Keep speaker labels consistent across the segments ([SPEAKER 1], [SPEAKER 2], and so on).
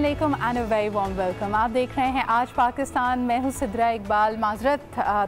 [SPEAKER 1] अस्सलामुअलैकुम and a very warm welcome. आप देख रहे हैं आज पाकिस्तान। मैं हूँ सिद्रा इकबाल। माजरत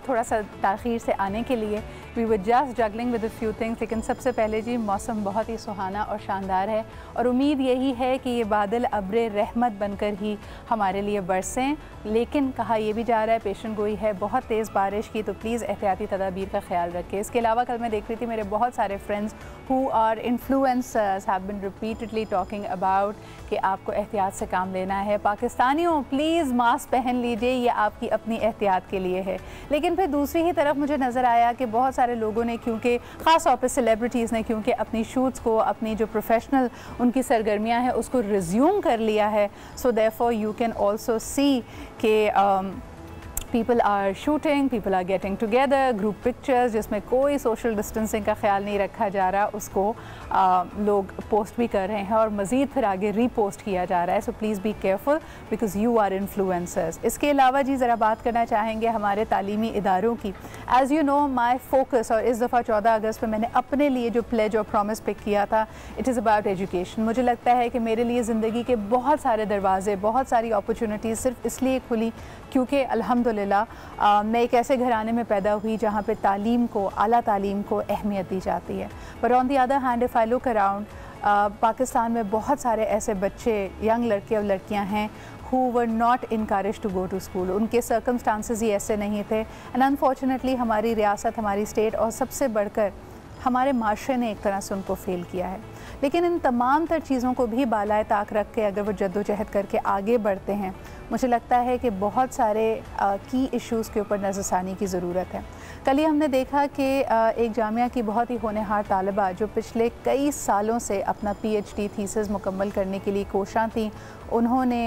[SPEAKER 1] थोड़ा सा ताख़ीर से आने के लिए। We were just juggling with a few things. लेकिन सबसे पहले जी, मौसम बहुत ही सुहाना और शानदार है और उम्मीद यही है कि ये बादल अब्र रहमत बनकर ही हमारे लिए बरसें। लेकिन कहा यह भी जा रहा है, पेशन गोई है बहुत तेज़ बारिश की, तो प्लीज़ एहतियाती तदाबीर का ख्याल रखें। इसके अलावा कल मैं देख रही थी मेरे बहुत सारे friends who are influencers have been repeatedly talking about कि आपको एहतियात से काम लेना है। पाकिस्तानियों प्लीज़ मास्क पहन लीजिए, ये आपकी अपनी एहतियात के लिए है। लेकिन फिर दूसरी ही तरफ मुझे नज़र आया कि बहुत सारे लोगों ने, क्योंकि ख़ास तौर पर सेलिब्रिटीज़ ने, क्योंकि अपनी शूट्स को, अपनी जो प्रोफेशनल उनकी सरगर्मियाँ हैं उसको रिज्यूम कर लिया है। So therefore you can also see कि people are shooting, people are getting together, group pictures जिसमें कोई social distancing का ख्याल नहीं रखा जा रहा, उसको लोग पोस्ट भी कर रहे हैं और मज़ीद फिर आगे रीपोस्ट किया जा रहा है। So please be careful because you are influencers. इसके अलावा जी ज़रा बात करना चाहेंगे हमारे तालीमी इदारों की। As you know my focus, और इस दफ़ा 14 अगस्त पर मैंने अपने लिए जो प्लेज और प्रॉमिस पिक किया था, इट इज़ अबाउट एजुकेशन। मुझे लगता है कि मेरे लिए ज़िंदगी के बहुत सारे दरवाज़े, बहुत सारी अपॉर्चुनिटीज़ सिर्फ इसलिए खुली क्योंकि अल्हम्दुलिल्लाह मैं एक ऐसे घराने में पैदा हुई जहाँ पे तालीम को, आला तालीम को अहमियत दी जाती है। पर on the other hand if I look around, Pakistan में बहुत सारे ऐसे बच्चे, यंग लड़के और लड़कियाँ हैं who were not encouraged to go to school। उनके सर्कमस्टांसेस ही ऐसे नहीं थे एंड अनफॉर्चुनेटली हमारी रियासत, हमारी स्टेट और सबसे बढ़कर हमारे माशरे ने एक तरह से उनको फ़ेल किया है। लेकिन इन तमाम तर चीज़ों को भी बालाए ताक रख के अगर वो जद्दोजहद करके आगे बढ़ते हैं, मुझे लगता है कि बहुत सारे की इश्यूज़ के ऊपर नज़रसानी की ज़रूरत है। कल ही हमने देखा कि एक जामिया की बहुत ही होनहार तालिबा जो पिछले कई सालों से अपना PhD थीसिस मुकम्मल करने के लिए कोशां थी, उन्होंने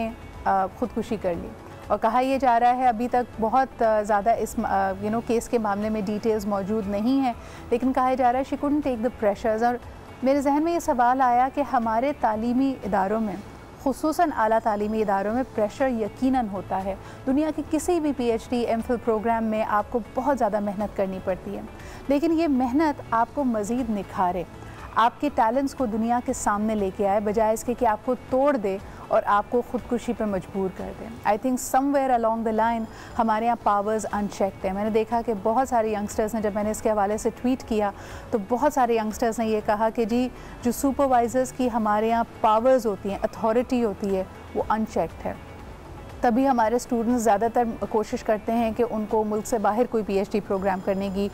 [SPEAKER 1] ख़ुदकुशी कर ली। और कहा यह जा रहा है, अभी तक बहुत ज़्यादा इस केस के मामले में डिटेल्स मौजूद नहीं है, लेकिन कहा जा रहा है she couldn't take the pressures. और मेरे जहन में ये सवाल आया कि हमारे तालीमी इदारों में, खुसूसन आला तालीमी इदारों में प्रेशर यकीनन होता है। दुनिया के किसी भी PhD MPhil प्रोग्राम में आपको बहुत ज़्यादा मेहनत करनी पड़ती है, लेकिन ये मेहनत आपको मज़ीद निखारे, आपके टैलेंट्स को दुनिया के सामने लेके आए, बजाय इसके कि आपको तोड़ दे और आपको ख़ुदकुशी पे मजबूर कर दें। I think somewhere along the line हमारे यहाँ पावर्स अनचेक्ड हैं। मैंने देखा कि बहुत सारे यंगस्टर्स ने, जब मैंने इसके हवाले से ट्वीट किया तो बहुत सारे यंगस्टर्स ने ये कहा कि जी जो सुपरवाइज़र्स की हमारे यहाँ पावर्स होती हैं, अथॉरिटी होती है, वो अनचेक्ड है। तभी हमारे स्टूडेंट्स ज़्यादातर कोशिश करते हैं कि उनको मुल्क से बाहर कोई PhD प्रोग्राम करने की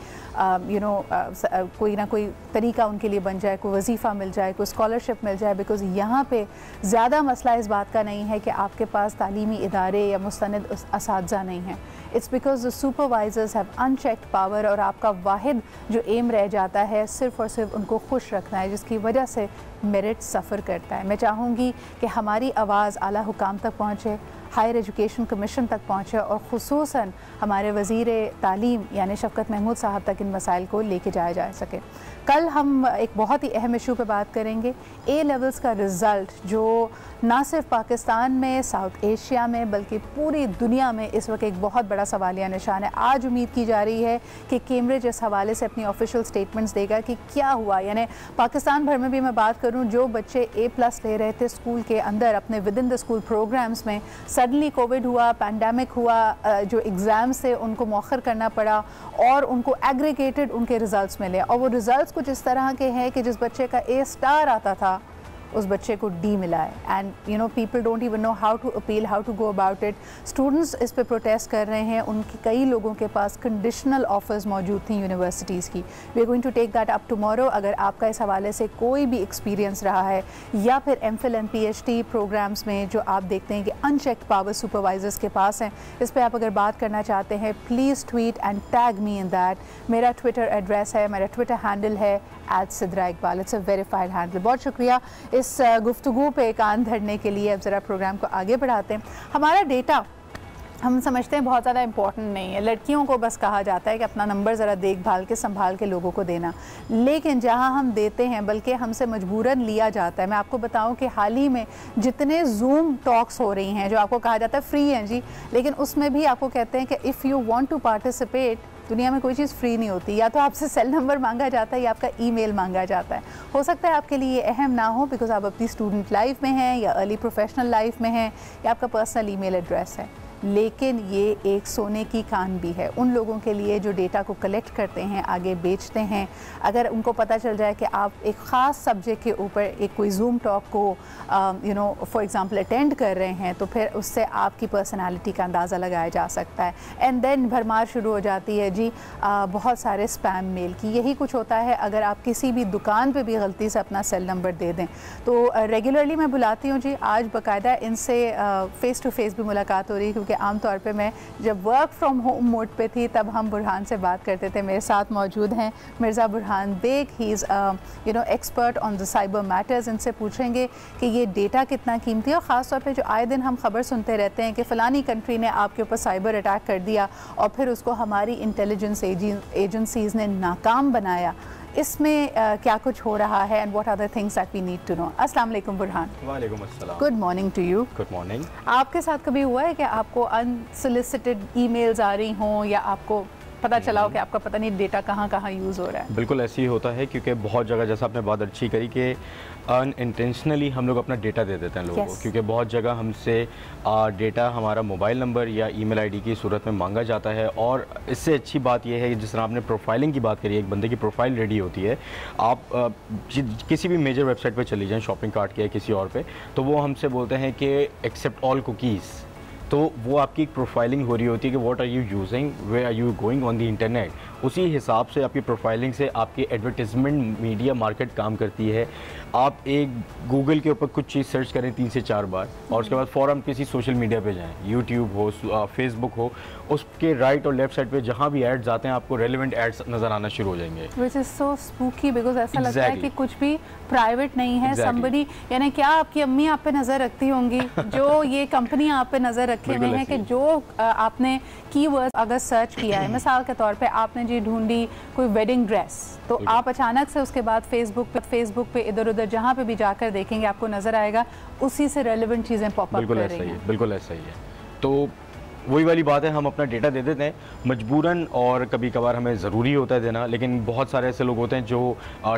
[SPEAKER 1] कोई ना कोई तरीका उनके लिए बन जाए, कोई वजीफ़ा मिल जाए, कोई स्कॉलरशिप मिल जाए। बिकॉज़ यहाँ पे ज़्यादा मसला इस बात का नहीं है कि आपके पास तालीमी इदारे या मुस्तनद असातिज़ा नहीं हैं। It's because the supervisors have unchecked power और आपका वाहिद जो एम रह जाता है सिर्फ़ और सिर्फ उनको खुश रखना है, जिसकी वजह से मेरिट सफ़र करता है। मैं चाहूँगी कि हमारी आवाज़ आला हुकाम तक पहुँचे, हायर एजुकेशन कमीशन तक पहुँचे और ख़ुसूसन हमारे वज़ीर तालीम यानी शफ़क़त महमूद साहब तक इन मसाइल को लेके जाया जा सके। कल हम एक बहुत ही अहम इशू पे बात करेंगे, A लेवल्स का रिज़ल्ट जो ना सिर्फ पाकिस्तान में, साउथ एशिया में, बल्कि पूरी दुनिया में इस वक्त एक बहुत बड़ा सवालिया निशान है। आज उम्मीद की जा रही है कि कैम्ब्रिज इस हवाले से अपनी ऑफिशियल स्टेटमेंट्स देगा कि क्या हुआ। यानी पाकिस्तान भर में भी मैं बात करूँ, जो बच्चे A+ ले रहे थे स्कूल के अंदर अपने with in the school programs में, सडनली कोविड हुआ, पैंडमिक हुआ, जो एग्ज़ाम्स से उनको मौखर करना पड़ा और उनको एग्रीगेटेड उनके रिज़ल्ट्स मिले। और वो रिज़ल्ट्स कुछ इस तरह के हैं कि जिस बच्चे का A* आता था उस बच्चे को D मिला है। And people don't even know how to appeal, how to go about it. Students इस पे प्रोटेस्ट कर रहे हैं, उनके कई लोगों के पास कंडीशनल ऑफर्स मौजूद थी यूनिवर्सिटीज़ की। We are going to take that up tomorrow. अगर आपका इस हवाले से कोई भी एक्सपीरियंस रहा है या फिर MPhil एंड PhD प्रोग्राम्स में जो आप देखते हैं कि अनचेक्ड पावर सुपरवाइजर्स के पास हैं, इस पर आप अगर बात करना चाहते हैं, please tweet and tag me in that. मेरा ट्विटर एड्रेस है, मेरा ट्विटर हैंडल है @Sidra Iqbal. It's a verified handle. बहुत शुक्रिया इस गुफ्तगू पे कान धरने के लिए। अब ज़रा प्रोग्राम को आगे बढ़ाते हैं। हमारा डेटा हम समझते हैं बहुत ज़्यादा इंपॉर्टेंट नहीं है, लड़कियों को बस कहा जाता है कि अपना नंबर ज़रा देखभाल के संभाल के लोगों को देना, लेकिन जहां हम देते हैं बल्कि हमसे मजबूरन लिया जाता है। मैं आपको बताऊं कि हाल ही में जितने जूम टॉक्स हो रही हैं जो आपको कहा जाता है फ्री हैं जी, लेकिन उसमें भी आपको कहते हैं कि if you want to participate दुनिया में कोई चीज़ फ्री नहीं होती, या तो आपसे सेल नंबर मांगा जाता है या आपका ईमेल मांगा जाता है। हो सकता है आपके लिए अहम ना हो बिकॉज आप अपनी स्टूडेंट लाइफ में हैं या अर्ली प्रोफेशनल लाइफ में हैं या आपका पर्सनल ईमेल एड्रेस है, लेकिन ये एक सोने की कान भी है उन लोगों के लिए जो डेटा को कलेक्ट करते हैं, आगे बेचते हैं। अगर उनको पता चल जाए कि आप एक ख़ास सब्जेक्ट के ऊपर एक कोई जूम टॉक को फॉर एग्जांपल अटेंड कर रहे हैं, तो फिर उससे आपकी पर्सनालिटी का अंदाज़ा लगाया जा सकता है। एंड देन भरमार शुरू हो जाती है जी बहुत सारे स्पैम मेल की। यही कुछ होता है अगर आप किसी भी दुकान पे भी गलती से अपना सेल नंबर दे दें। तो रेगुलरली मैं बुलाती हूँ जी, आज बाकायदा इनसे फ़ेस टू फेस भी मुलाकात हो रही है, क्योंकि आमतौर पे मैं जब वर्क फ्रॉम होम मोड पे थी तब हम बुरहान से बात करते थे। मेरे साथ मौजूद हैं Mirza Burhan Baig, he is expert on the cyber matters. इनसे पूछेंगे कि ये डेटा कितना कीमती है, और ख़ास तौर पे जो आए दिन हम खबर सुनते रहते हैं कि फ़लानी कंट्री ने आपके ऊपर साइबर अटैक कर दिया और फिर उसको हमारी इंटेलिजेंस एजेंसीज़ ने नाकाम बनाया, इसमें क्या कुछ हो रहा है and what are the things that we need to know. अस्सलाम वालेकुम बुरहान।
[SPEAKER 2] वालेकुम अस्सलाम।
[SPEAKER 1] Good morning to you.
[SPEAKER 2] Good morning.
[SPEAKER 1] आपके साथ कभी हुआ है कि आपको अनसोलिसिटेड ईमेल्स आ रही हों या आपको पता चला हो कि आपका पता नहीं डेटा कहाँ कहाँ यूज़ हो रहा है?
[SPEAKER 2] बिल्कुल ऐसे ही होता है, क्योंकि बहुत जगह जैसा आपने बात अच्छी करी कि अनइंटेंशनली हम लोग अपना डेटा दे देते हैं लोगों को, क्योंकि बहुत जगह हमसे डेटा हमारा मोबाइल नंबर या ईमेल आईडी की सूरत में मांगा जाता है। और इससे अच्छी बात यह है कि जिस तरह आपने प्रोफाइलिंग की बात करी, एक बंदे की प्रोफाइल रेडी होती है। आप किसी भी मेजर वेबसाइट पर चली जाएँ, शॉपिंग कार्ट के या किसी और पे, तो वो हमसे बोलते हैं कि एक्सेप्ट ऑल कुकीज़। तो वो आपकी एक प्रोफाइलिंग हो रही होती है कि what are you using, where are you going on the internet. उसी हिसाब से आपकी प्रोफाइलिंग से आपकी एडवर्टिजमेंट मीडिया मार्केट काम करती है। आप एक गूगल के ऊपर कुछ चीज़ सर्च करें 3 से 4 बार और उसके बाद फ़ौरन किसी सोशल मीडिया पे जाएं, यूट्यूब हो, फेसबुक हो, उसके राइट और लेफ्ट साइड पे जहाँ भी एड्स आते हैं आपको रेलेवेंट एड्स नज़र आना शुरू हो जाएंगे।
[SPEAKER 1] Which is so spooky because ऐसा लगता है कि कुछ भी प्राइवेट नहीं है। somebody, यानी क्या आपकी अम्मी आप पे नज़र रखती होंगी, जो ये कंपनी आप पे नज़र रखे हुए हैं कि जो आपने कीवर्ड्स अगर सर्च किया है, मिसाल के तौर पे आपने जी ढूंढी कोई वेडिंग ड्रेस, तो आप अचानक से उसके बाद फेसबुक पे इधर उधर जहाँ पे भी जाकर देखेंगे आपको नज़र आएगा उसी से रेलेवेंट चीज़ें पॉपअप कर रही हैं। बिल्कुल
[SPEAKER 2] ऐसा ही है। तो वही वाली बात है, हम अपना डेटा दे देते हैं मजबूरन, और कभी कभार हमें ज़रूरी होता है देना, लेकिन बहुत सारे ऐसे लोग होते हैं जो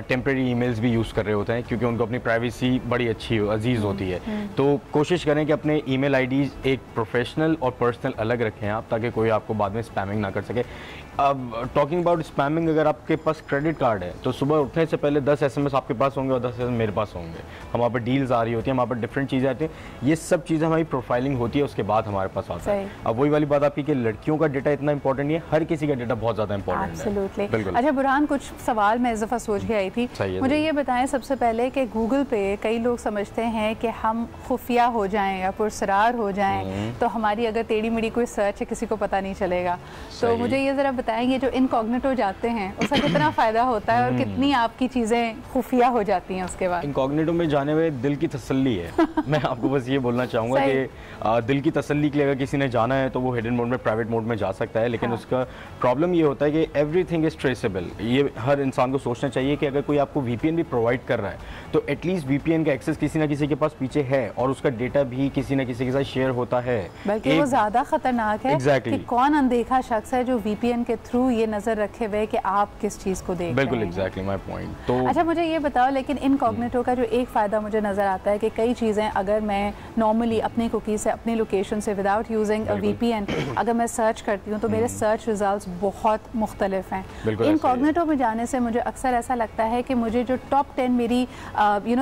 [SPEAKER 2] टेम्प्रेरी ईमेल्स भी यूज़ कर रहे होते हैं क्योंकि उनको अपनी प्राइवेसी बड़ी अच्छी अजीज़ होती है। तो कोशिश करें कि अपने ईमेल आईडीज़ एक प्रोफेशनल और पर्सनल अलग रखें आप, ताकि कोई आपको बाद में स्पैमिंग ना कर सके। अब टॉकिंग अबाउट स्पैमिंग, अगर आपके पास क्रेडिट कार्ड है तो सुबह उठने से पहले 10 SMS आपके पास होंगे और 10 SMS मेरे पास होंगे। हमारे पर डील्स आ रही होती हैं, हमारे पर डिफरेंट चीज़ें आती हैं, ये सब चीज़ें हमारी प्रोफाइलिंग होती है, उसके बाद हमारे पास आता है। अब वही वाली बात आपकी कि लड़कियों का डेटा इतना इंपॉर्टेंट नहीं है, हर किसी का डेटा बहुत ज़्यादा इंपॉर्टेंट है।
[SPEAKER 1] बिल्कुल। अच्छा बुरहान, कुछ सवाल मैं इस दफ़ा सोच के आई थी, मुझे ये बताएं सबसे पहले कि गूगल पे कई लोग समझते हैं कि हम खुफिया हो जाएं या पुरसरार हो जाएं, तो हमारी अगर टेढ़ी मेढ़ी कोई सर्च है किसी को पता नहीं चलेगा। तो मुझे ये ज़रा बताएंगे जो इनकॉग्निटो जाते हैं उसका कितना फ़ायदा होता है और कितनी आपकी चीज़ें खुफिया हो जाती हैं उसके बाद?
[SPEAKER 2] इनकॉग्निटो में जाने में दिल की तसल्ली है। मैं आपको बस ये बोलना चाहूँगा कि दिल की तसल्ली के लिए अगर किसी ने जाना है तो वो हिडन मोड में, प्राइवेट मोड में जा सकता है, लेकिन उसका प्रॉब्लम ये होता है कि एवरीथिंग इज़ ट्रेसेबल। ये हर इंसान को सोचना चाहिए कि अगर कोई आपको VPN भी प्रोवाइड कर रहा है तो एटलीस्ट VPN का एक्सेस किसी ना किसी के पास पीछे है और उसका डेटा भी किसी ना किसी के साथ शेयर होता है।
[SPEAKER 1] बल्कि वो ज़्यादा खतरनाक है कि कौन अनदेखा शख्स है जो VPN के थ्रू ये नज़र रखे हुए कि आप किस चीज़ को देख रहे हैं।
[SPEAKER 2] Exactly my point. तो
[SPEAKER 1] अच्छा मुझे ये बताओ, लेकिन इनकॉग्निटो का जो एक फ़ायदा मुझे नज़र आता है कि कई चीज़ें अगर मैं नॉर्मली अपनी कुकी से, अपनी लोकेशन से, विदाउट यूजिंग VPN अगर मैं सर्च करती हूँ तो मेरे सर्च रिजल्ट्स बहुत मुख्तलिफ हैं। इनकॉग्निटो में जाने से मुझे अक्सर ऐसा लगता है कि मुझे जो टॉप 10 मेरी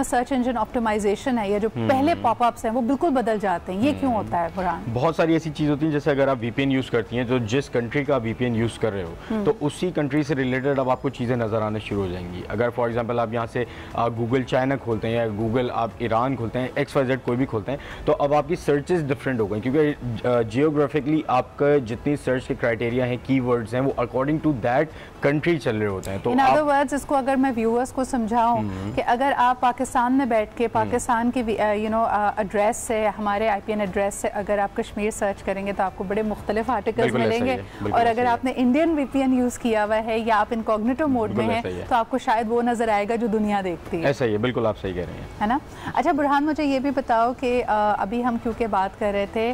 [SPEAKER 1] सर्च इंजन ऑप्टिमाइजेशन है या जो पहले पॉपअप्स हैं वो बिल्कुल बदल जाते हैं। ये क्यों होता है बुरहान?
[SPEAKER 2] बहुत सारी ऐसी चीज़ होती है, जैसे अगर आप VPN यूज़ करती हैं तो जिस कंट्री का VPN यूज़ कर रहे हो तो उसी कंट्री से रिलेटेड अब आपको चीज़ें नज़र आने शुरू हो जाएंगी। अगर फॉर एग्जांपल आप यहाँ से गूगल चाइना खोलते हैं या गूगल आप ईरान खोलते हैं, XYZ कोई भी खोलते हैं, तो अब आपकी सर्चेस डिफरेंट हो गई क्योंकि जियोग्राफिकली आपका जितनी सर्च के क्राइटेरिया हैं, कीवर्ड्स हैं, वो अकॉर्डिंग टू दैट कंट्री चल रहे होते हैं। तो
[SPEAKER 1] इन अदर वर्ड्स इसको अगर मैं व्यूअर्स को समझाऊं कि अगर आप पाकिस्तान में बैठ के पाकिस्तान के एड्रेस से, हमारे IPN एड्रेस से अगर आप कश्मीर सर्च करेंगे तो आपको बड़े मुख्तलिफ आर्टिकल्स मिलेंगे, और अगर आपने इंडियन VPN यूज़ किया हुआ है या आप इनकॉग्निटो मोड में हैं तो आपको शायद वो नज़र आएगा जो दुनिया देखती है।
[SPEAKER 2] ऐसा ही है, बिल्कुल आप सही कह रहे हैं,
[SPEAKER 1] है ना। अच्छा बुरहान, मुझे ये भी बताओ कि अभी हम क्योंकि बात कर रहे थे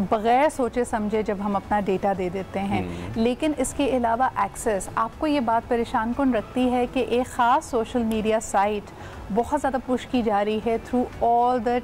[SPEAKER 1] बग़ैर सोचे समझे जब हम अपना डेटा दे देते हैं। लेकिन इसके अलावा एक्सेस, आपको ये बात परेशान कौन रखती है कि एक ख़ास सोशल मीडिया साइट बहुत ज़्यादा पुश की जा रही है through all the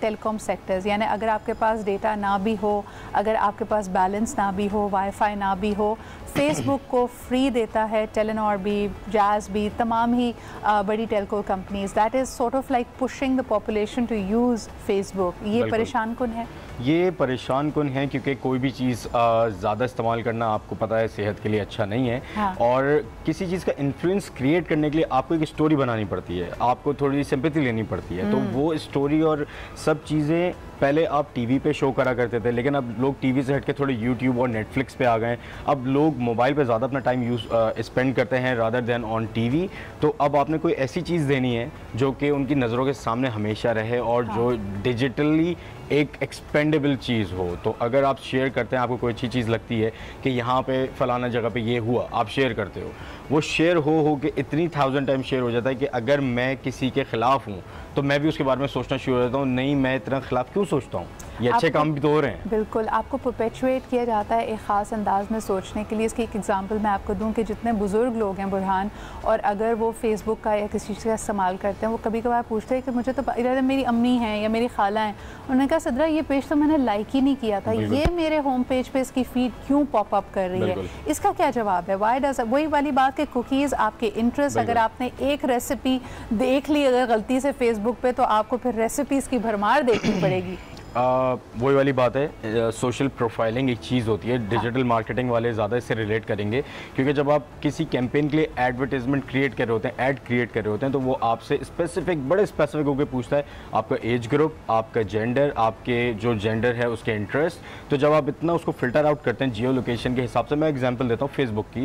[SPEAKER 1] telecom sectors, यानी अगर आपके पास डेटा ना भी हो, अगर आपके पास बैलेंस ना भी हो, वाईफाई ना भी हो, फेसबुक को फ्री देता है टेलेनॉर भी, जैज़ भी, तमाम ही बड़ी telco companies. That is sort of like pushing the population to use Facebook. ये परेशान कुन है,
[SPEAKER 2] ये परेशान कुन है क्योंकि कोई भी चीज़ ज़्यादा इस्तेमाल करना आपको पता है सेहत के लिए अच्छा नहीं है।
[SPEAKER 1] हाँ।
[SPEAKER 2] और किसी चीज़ का इन्फ्लुएंस क्रिएट करने के लिए आपको एक स्टोरी बनानी पड़ती है, आपको थोड़ी सिंपैथी लेनी पड़ती है। तो वो स्टोरी और सब चीज़ें पहले आप टीवी पे शो करा करते थे, लेकिन अब लोग टीवी से हटके थोड़े यूट्यूब और नेटफ्लिक्स पे आ गए। अब लोग मोबाइल पे ज़्यादा अपना टाइम स्पेंड करते हैं रादर देन ऑन टीवी। तो अब आपने कोई ऐसी चीज़ देनी है जो कि उनकी नज़रों के सामने हमेशा रहे और जो डिजिटली एक एक्सपेंडेबल चीज़ हो। तो अगर आप शेयर करते हैं, आपको कोई अच्छी चीज़ लगती है कि यहाँ पे फ़लाना जगह पे ये हुआ, आप शेयर करते हो, वो शेयर हो के इतनी 1000 टाइम शेयर हो जाता है कि अगर मैं किसी के ख़िलाफ़ हूँ तो मैं भी उसके बारे में सोचना शुरू हो जाता हूँ, नहीं मैं इतना ख़िलाफ़ क्यों सोचता हूँ, ये अच्छे काम भी तो हो रहे हैं।
[SPEAKER 1] बिल्कुल, आपको परपेचुएट किया जाता है एक ख़ास अंदाज में सोचने के लिए। इसकी एक एग्जांपल मैं आपको दूं कि जितने बुज़ुर्ग लोग हैं बुरहान, और अगर वो फेसबुक का या किसी चीज़ का इस्तेमाल करते हैं, वो कभी कभार पूछते हैं कि मुझे तो मेरी अम्मी हैं या मेरी खाला हैं, उन्होंने कहा सदरा ये पेज तो मैंने लाइक ही नहीं किया था, ये मेरे होम पेज पे इसकी फीड क्यों पॉपअप कर रही है, इसका क्या जवाब है? वाई डज, वही वाली बात कि कुकीज़ आपके इंटरेस्ट, अगर आपने एक रेसिपी देख ली अगर गलती से फेसबुक पे, तो आपको फिर रेसिपीज़ की भरमार देखनी पड़ेगी।
[SPEAKER 2] वही वाली बात है, सोशल प्रोफाइलिंग एक चीज़ होती है। डिजिटल मार्केटिंग वाले ज़्यादा इससे रिलेट करेंगे, क्योंकि जब आप किसी कैंपेन के लिए एडवर्टाइजमेंट क्रिएट कर रहे होते हैं, ऐड क्रिएट कर रहे होते हैं, तो वो आपसे स्पेसिफिक, बड़े स्पेसिफिक होकर पूछता है आपका एज ग्रुप, आपका जेंडर, आपके जो जेंडर है उसके इंटरेस्ट। तो जब आप इतना उसको फिल्टर आउट करते हैं जियो लोकेशन के हिसाब से, मैं एग्जाम्पल देता हूँ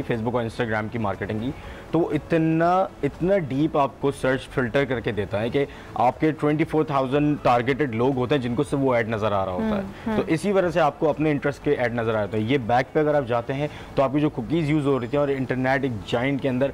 [SPEAKER 2] फेसबुक और इंस्टाग्राम की मार्केटिंग की, तो वो इतना डीप आपको सर्च फिल्टर करके देता है कि आपके 24,000 टारगेटेड लोग होते हैं जिनको से वो ऐड नज़र आ रहा होता है। तो इसी वजह से आपको अपने इंटरेस्ट के ऐड नज़र आ रहे हैं। ये बैक पे अगर आप जाते हैं तो आपकी जो कुकीज़ यूज़ हो रही थी और इंटरनेट एक जाइंट के अंदर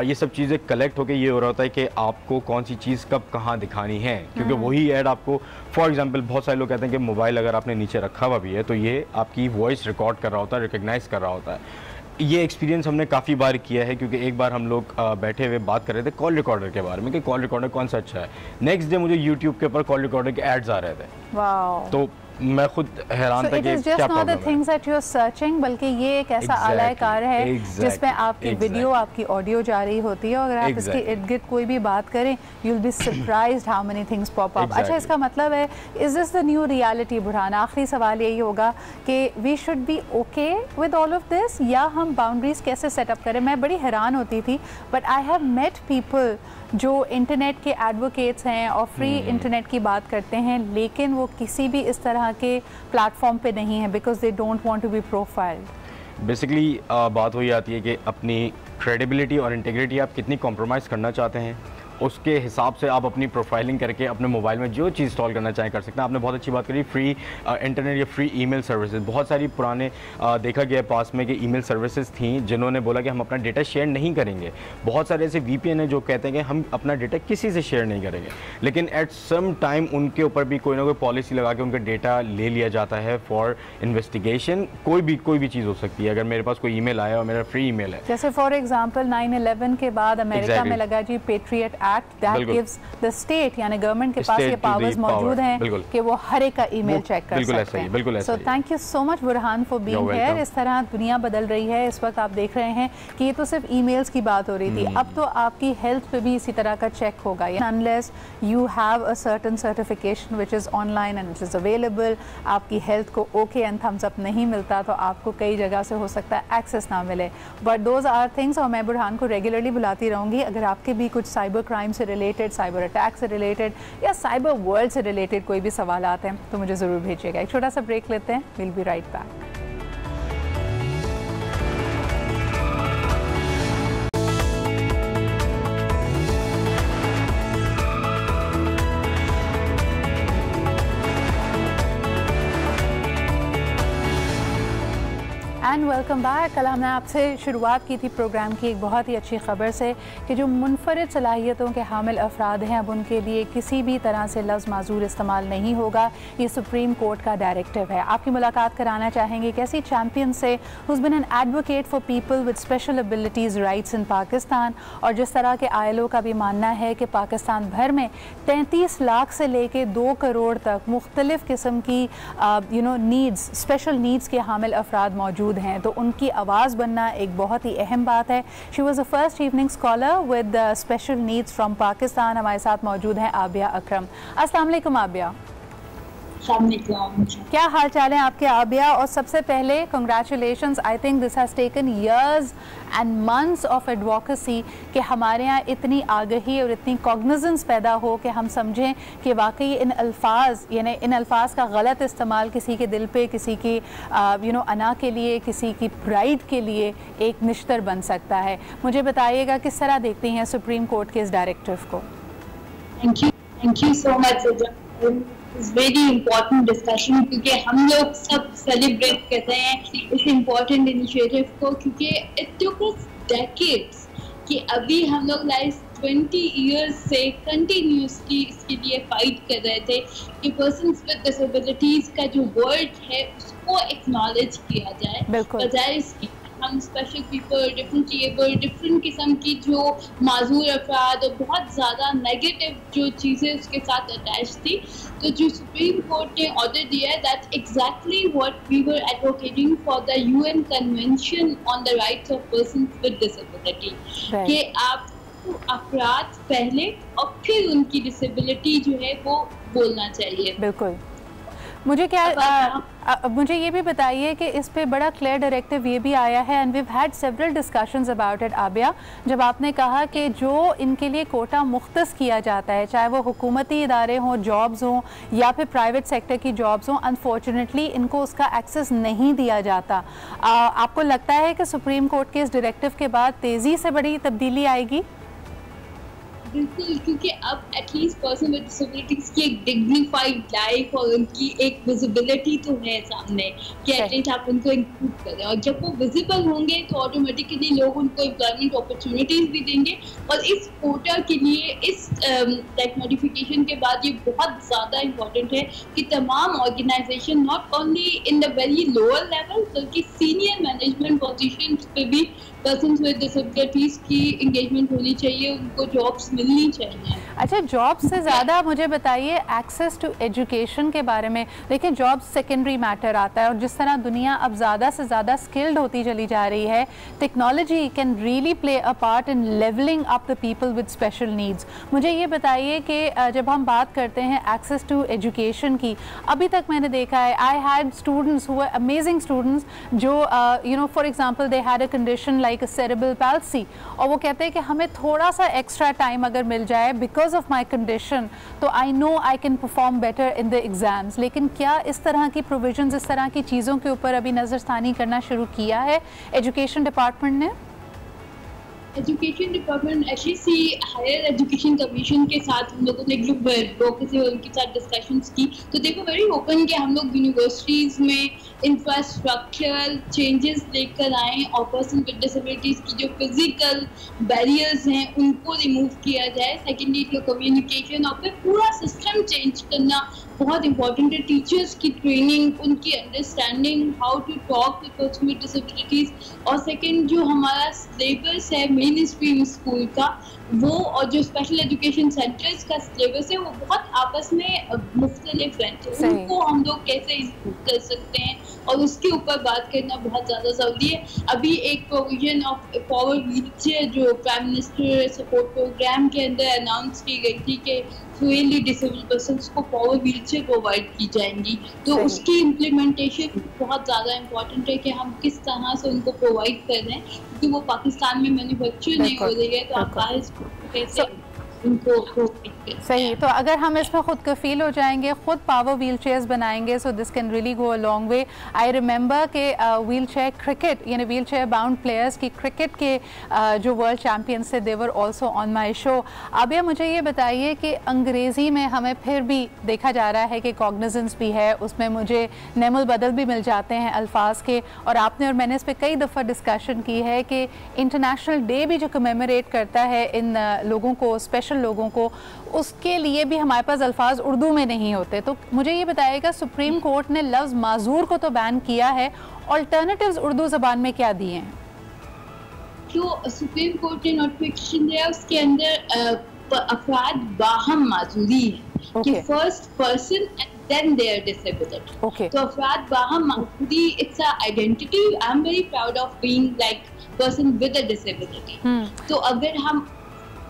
[SPEAKER 2] ये सब चीज़ें कलेक्ट होकर ये हो रहा होता है कि आपको कौन सी चीज़ कब कहाँ दिखानी है, क्योंकि वही ऐड आपको, फॉर एग्जाम्पल बहुत सारे लोग कहते हैं कि मोबाइल अगर आपने नीचे रखा हुआ भी है तो ये आपकी वॉइस रिकॉर्ड कर रहा होता है, रिकग्नाइज कर रहा होता है। ये एक्सपीरियंस हमने काफ़ी बार किया है, क्योंकि एक बार हम लोग बैठे हुए बात कर रहे थे कॉल रिकॉर्डर के बारे में कि कॉल रिकॉर्डर कौन सा अच्छा है। नेक्स्ट डे मुझे यूट्यूब के ऊपर कॉल रिकॉर्डर के एड्स आ रहे थे।
[SPEAKER 1] वाव।
[SPEAKER 2] तो मैं खुद हैरान था कि क्या प्रॉब्लम है।
[SPEAKER 1] Things that you are searching, बल्कि ये एक ऐसा आला कार है जिसमें आपकी वीडियो, आपकी ऑडियो जा रही होती है, और अगर आप इसके इर्द गिर्द कोई भी बात करें, you will be surprised how many things pop up. अच्छा, इसका मतलब है, is this the new reality Burhan? आखिरी सवाल यही होगा कि we should be okay with all of this, या हम बाउंड्रीज कैसे सेटअप करें? मैं बड़ी हैरान होती थी, but I have met people जो इंटरनेट के एडवोकेट्स हैं और फ्री इंटरनेट की बात करते हैं, लेकिन वो किसी भी इस तरह के प्लेटफॉर्म पे नहीं है, because they don't want to be profiled.
[SPEAKER 2] Basically बात वही आती है कि अपनी क्रेडिबिलिटी और इंटीग्रिटी आप कितनी कॉम्प्रोमाइज़ करना चाहते हैं, उसके हिसाब से आप अपनी प्रोफाइलिंग करके अपने मोबाइल में जो चीज़ इंस्टॉल करना चाहें कर सकते हैं। आपने बहुत अच्छी बात करी, फ्री इंटरनेट या फ्री ईमेल सर्विसेज। बहुत सारी पुराने देखा गया पास में कि ईमेल सर्विसेज थी जिन्होंने बोला कि हम अपना डेटा शेयर नहीं करेंगे। बहुत सारे ऐसे VPN हैं जो कहते हैं कि हम अपना डेटा किसी से शेयर नहीं करेंगे, लेकिन एट सम टाइम उनके ऊपर भी कोई ना कोई पॉलिसी लगा के उनका डेटा ले लिया जाता है फॉर इन्वेस्टिगेशन। कोई भी चीज़ हो सकती है। अगर मेरे पास कोई ईमेल आया और मेरा फ्री ईमेल है,
[SPEAKER 1] जैसे फॉर एग्जांपल 9/11 के बाद अमेरिका में लगा जी Patriot Act, that gives the state, यानी गवर्नमेंट के पास ये पावर्स मौजूद हैं कि वो हर एक का ईमेल चेक कर सकते हैं।
[SPEAKER 2] बिल्कुल ऐसा
[SPEAKER 1] ही। So thank you so much Burhan for being here. इस तरह दुनिया बदल रही है। इस वक्त आप देख रहे हैं कि ये तो सिर्फ ईमेल्स की बात हो रही थी, अब तो आपकी हेल्थ पे भी इसी तरह का चेक होगा। Unless you have a certain certification which is online and which is available, आपकी हेल्थ को ओके एंड थम्स अप नहीं मिलता, तो आपको कई जगह से हो सकता है एक्सेस ना मिले। बट दोज आर थिंग्स, और मैं बुरहान को रेगुलरली बुलाती रहूँगी। अगर आपके भी कुछ साइबर क्राइम से रिलेटेड, साइबर अटैक से रिलेटेड या साइबर वर्ल्ड से रिलेटेड कोई भी सवाल आते हैं तो मुझे ज़रूर भेजिएगा। एक छोटा सा ब्रेक लेते हैं, will be right back. And welcome back. कल हमने आपसे शुरुआत की थी प्रोग्राम की एक बहुत ही अच्छी ख़बर से कि जो मुनफरिद सलाहियतों के हामिल अफराद हैं अब उनके लिए किसी भी तरह से लफ्ज़ माजूर इस्तेमाल नहीं होगा। ये सुप्रीम कोर्ट का डायरेक्टिव है। आपकी मुलाकात कराना चाहेंगे कैसी चैम्पियन से who's been an advocate for people with special abilities rights in Pakistan, और जिस तरह के ILO का भी मानना है कि पाकिस्तान भर में 33 लाख से लेके 2 करोड़ तक मुख्तलिफ़ किस्म की नीड्स, स्पेशल नीड्स के हामिल अफराद मौजूद हैं, तो उनकी आवाज़ बनना एक बहुत ही अहम बात है। She was a first evening scholar with special needs from Pakistan. हमारे साथ मौजूद हैं आबिया अकरम। अस्सलाम वालेकुम आबिया। क्या हाल चाल है आपके आबिया? और सबसे पहले congratulations, I think this has taken years and months of advocacy कि हमारे यहाँ इतनी आगही और इतनी कॉग्निजेंस पैदा हो कि हम समझें कि वाकई इन अल्फाज का गलत इस्तेमाल किसी के दिल पे, किसी की अना के लिए, किसी की प्राइड के लिए एक निश्तर बन सकता है। मुझे बताइएगा किस तरह देखती हैं सुप्रीम कोर्ट के इस डायरेक्टिव को?
[SPEAKER 3] Thank you so much. It's very important discussion क्योंकि हम लोग सब सेलिब्रेट करते हैं इस इम्पोर्टेंट इनिशिएटिव को, क्योंकि इट टुक अस डेकेड्स कि अभी हम लोग लास्ट 20 इयर्स से कंटिन्यूसली इसके लिए फाइट कर रहे थे कि पर्सन्स विद डिसेबिलिटीज का जो वर्ड है उसको एक्नॉलेज किया जाए, बजाय इसकी हम स्पेशल पीपल, डिफरेंट किस्म की जो माजूर अफराद और बहुत ज़्यादा नेगेटिव जो चीज़ें उसके साथ अटैच थी। तो जो सुप्रीम कोर्ट ने ऑर्डर दिया है that exactly what we were advocating for the UN convention on the rights of persons with disability, कि आप अफराद पहले और फिर उनकी डिसेबिलिटी जो है वो बोलना चाहिए।
[SPEAKER 1] बिल्कुल। मुझे ये भी बताइए कि इस पे बड़ा क्लियर डायरेक्टिव ये भी आया है and we have had several discussions about it Abia, जब आपने कहा कि जो इनके लिए कोटा मुख्तस किया जाता है, चाहे वो हुकूमती इदारे हों, जॉब्स हों या फिर प्राइवेट सेक्टर की जॉब्स हों, अनफॉर्चुनेटली इनको उसका एक्सेस नहीं दिया जाता। आपको लगता है कि सुप्रीम कोर्ट के इस डायरेक्टिव के बाद तेज़ी से बड़ी तब्दीली आएगी?
[SPEAKER 3] बिल्कुल, क्योंकि अब एटलीस्ट पर्सन विद डिसेबिलिटीज की एक डिग्निफाइड लाइफ और उनकी एक विजिबिलिटी तो है सामने कि एटलीस्ट आप उनको इंक्लूड करें, और जब वो विजिबल होंगे तो ऑटोमेटिकली लोग उनको एम्प्लॉयमेंट अपॉर्चुनिटीज भी देंगे। और इस कोटा के लिए इस नोटिफिकेशन के बाद ये बहुत ज़्यादा इम्पोर्टेंट है कि तमाम organisation not only in the very lower level बल्कि सीनियर मैनेजमेंट पोजिशन पे भी पर्सन्स विद डिसेबिलिटीज की इंगेजमेंट होनी चाहिए, उनको जॉब्स मिलनी चाहिए।
[SPEAKER 1] अच्छा, जॉब से ज़्यादा मुझे बताइए एक्सेस टू एजुकेशन के बारे में। देखिए, जॉब सेकेंडरी मैटर आता है, और जिस तरह दुनिया अब ज़्यादा से ज़्यादा स्किल्ड होती चली जा रही है, technology can really play a part in levelling up the people with special needs. मुझे ये बताइए कि जब हम बात करते हैं एक्सेस टू एजुकेशन की, अभी तक मैंने देखा है I had students who were amazing students जो for example they had a condition like cerebral palsy, और वो कहते हैं कि हमें थोड़ा सा एक्स्ट्रा टाइम अगर मिल जाए बिकॉज ऑफ माई कंडीशन तो I know I can perform better in the exams. लेकिन क्या इस तरह की प्रोविजंस, इस तरह की चीज़ों के ऊपर अभी नज़रसानी करना शुरू किया है एजुकेशन डिपार्टमेंट ने?
[SPEAKER 3] Education department HEC higher education commission के साथ हम लोगों ने ग्रुप से उनके साथ डिस्कशंस की, तो देखो वेरी ओपन कि हम लोग यूनिवर्सिटीज़ में इंफ्रास्ट्रक्चरल चेंजेस लेकर आएँ और पर्सन विद डिसेबिलिटीज़ की जो फिजिकल बैरियर्स हैं उनको रिमूव किया जाए। सेकेंडली जो कम्युनिकेशन और फिर पूरा सिस्टम चेंज करना बहुत इंपॉर्टेंट है। टीचर्स की ट्रेनिंग, उनकी understanding how to talk with person with disabilities, और सेकेंड जो हमारा सिलेबस है मेन स्ट्रीम स्कूल का वो, और जो स्पेशल एजुकेशन सेंटर्स का सिलेबस है वो बहुत आपस में मुख्तलिफ हैं, तो उनको हम लोग कैसे इम्प्रूव कर सकते हैं और उसके ऊपर बात करना बहुत ज़्यादा ज़रूरी है। अभी एक प्रोविजन ऑफ पावर व्हीलचेयर जो प्राइम मिनिस्टर सपोर्ट प्रोग्राम के अंदर अनाउंस की गई थी कि फ्यूली डिसेबल पर्सन्स को पावर व्हीलचेयर प्रोवाइड की जाएंगी, तो उसकी इम्प्लीमेंटेशन बहुत ज़्यादा इम्पोर्टेंट है कि हम किस तरह से उनको प्रोवाइड कर रहे हैं, क्योंकि वो पाकिस्तान में मैन्युफैक्चर नहीं हो रही है, तो आप बाहर कैसे उनको
[SPEAKER 1] सही, तो अगर हम इसमें खुद कफील हो जाएंगे, खुद पावर व्हील चेयर्स बनाएंगे, so this can really go a long way. I remember के व्हील चेयर क्रिकेट, यानी व्हील चेयर बाउंड प्लेयर्स की क्रिकेट के जो वर्ल्ड चैम्पियंस थे, they were also on my show. अब ये मुझे ये बताइए कि अंग्रेज़ी में हमें फिर भी देखा जा रहा है कि कॉग्निजेंस भी है, उसमें मुझे नेमुल बदल भी मिल जाते हैं अल्फाज के, और आपने और मैंने इस पर कई दफ़ा डिस्कशन की है कि इंटरनेशनल डे भी जो कमेमोरेट करता है इन लोगों को, स्पेशल लोगों को, उसके लिए भी हमारे पास अल्फाज उर्दू में नहीं होते। तो मुझे ये बताइएगा, सुप्रीम कोर्ट ने लफ्ज़ माजूर को तो बैन किया है, ऑल्टरनेटिव्स उर्दू ज़बान में क्या दिए हैं?
[SPEAKER 3] जो सुप्रीम कोर्ट ने नोटिफिकेशन दिया उसके अंदर अफराद बाहम माजूरी है कि first person and then their disability. तो अफराद बाहम माजूरी, it's a identity. I am very proud of being like person with a disability. तो अगर हम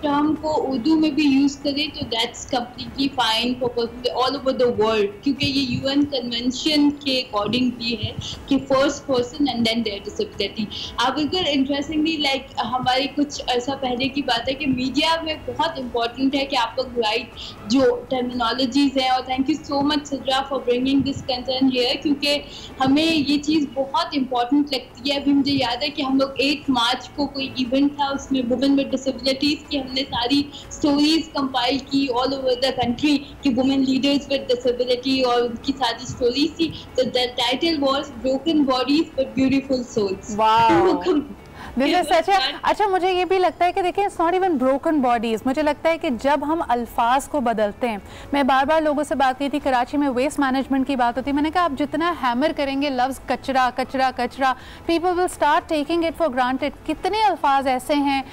[SPEAKER 3] टर्म को उर्दू में भी यूज करें तो that's completely fine for all over the world, क्योंकि ये यूएन कन्वेंशन के अकॉर्डिंग भी है कि first person and then their disability. आप बिल्कुल इंटरेस्टिंगली लाइक हमारी कुछ ऐसा पहले की बात है कि मीडिया में बहुत इंपॉर्टेंट है कि आप लोग राइट जो टर्मिनोलॉजीज हैं, और thank you so much Sidra for bringing this concern here, क्योंकि हमें ये चीज़ बहुत इंपॉर्टेंट लगती है। अभी मुझे याद है कि हम लोग 8 मार्च को कोई इवेंट था, उसमें वुमेन विद डिसेबिलिटीज की हमने सारी स्टोरीज कंपाइल की ऑल ओवर द कंट्री कि वुमेन लीडर्स विद डिसेबिलिटी, और उनकी सारी स्टोरीज थी। तो the title was broken bodies but beautiful souls.
[SPEAKER 1] अच्छा, मुझे ये भी लगता है कि देखिए, it's not even broken bodies. मुझे लगता है कि जब हम अल्फाज को बदलते हैं, मैं बार बार लोगों से बात की थी, कराची में वेस्ट मैनेजमेंट की बात होती है, मैंने कहा आप जितना हैमर करेंगे लफ्ज़ कचरा कचरा कचरा, people will start taking it for granted. कितने अल्फाज ऐसे हैं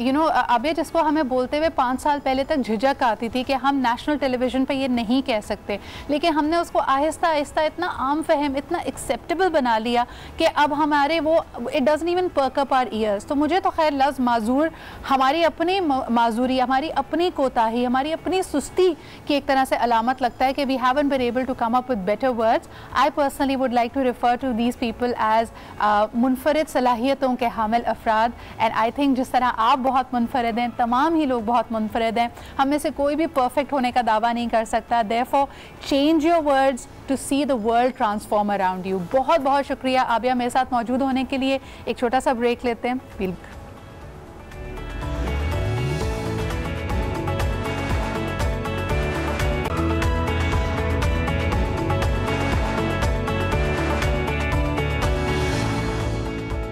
[SPEAKER 1] यू नो अब ये जिसको हमें बोलते हुए 5 साल पहले तक झिझक आती थी कि हम नेशनल टेलीविज़न पर ये नहीं कह सकते, लेकिन हमने उसको आहिस्ता आहिस्ता इतना आम फहम, इतना एक्सेप्टेबल बना लिया कि अब हमारे वो it doesn't even perk up our ears. तो मुझे तो खैर लफ्ज़ माजूर हमारी अपनी माजूरी, हमारी अपनी कोताही, हमारी अपनी सुस्ती की एक तरह से अलामत लगता है कि we haven't been able to come up with better words. I personally would like to refer to these people as मुनफरिद सलाहियतों के हामिल अफराद, एंड आई थिंक जिस तरह आप बहुत मुनफरिद हैं, तमाम ही लोग बहुत मुनफरिद हैं, हम में से कोई भी परफेक्ट होने का दावा नहीं कर सकता। Therefore change your words to see the world transform around you. बहुत बहुत शुक्रिया आबिया मेरे साथ मौजूद होने के लिए। एक छोटा सा ब्रेक लेते हैं।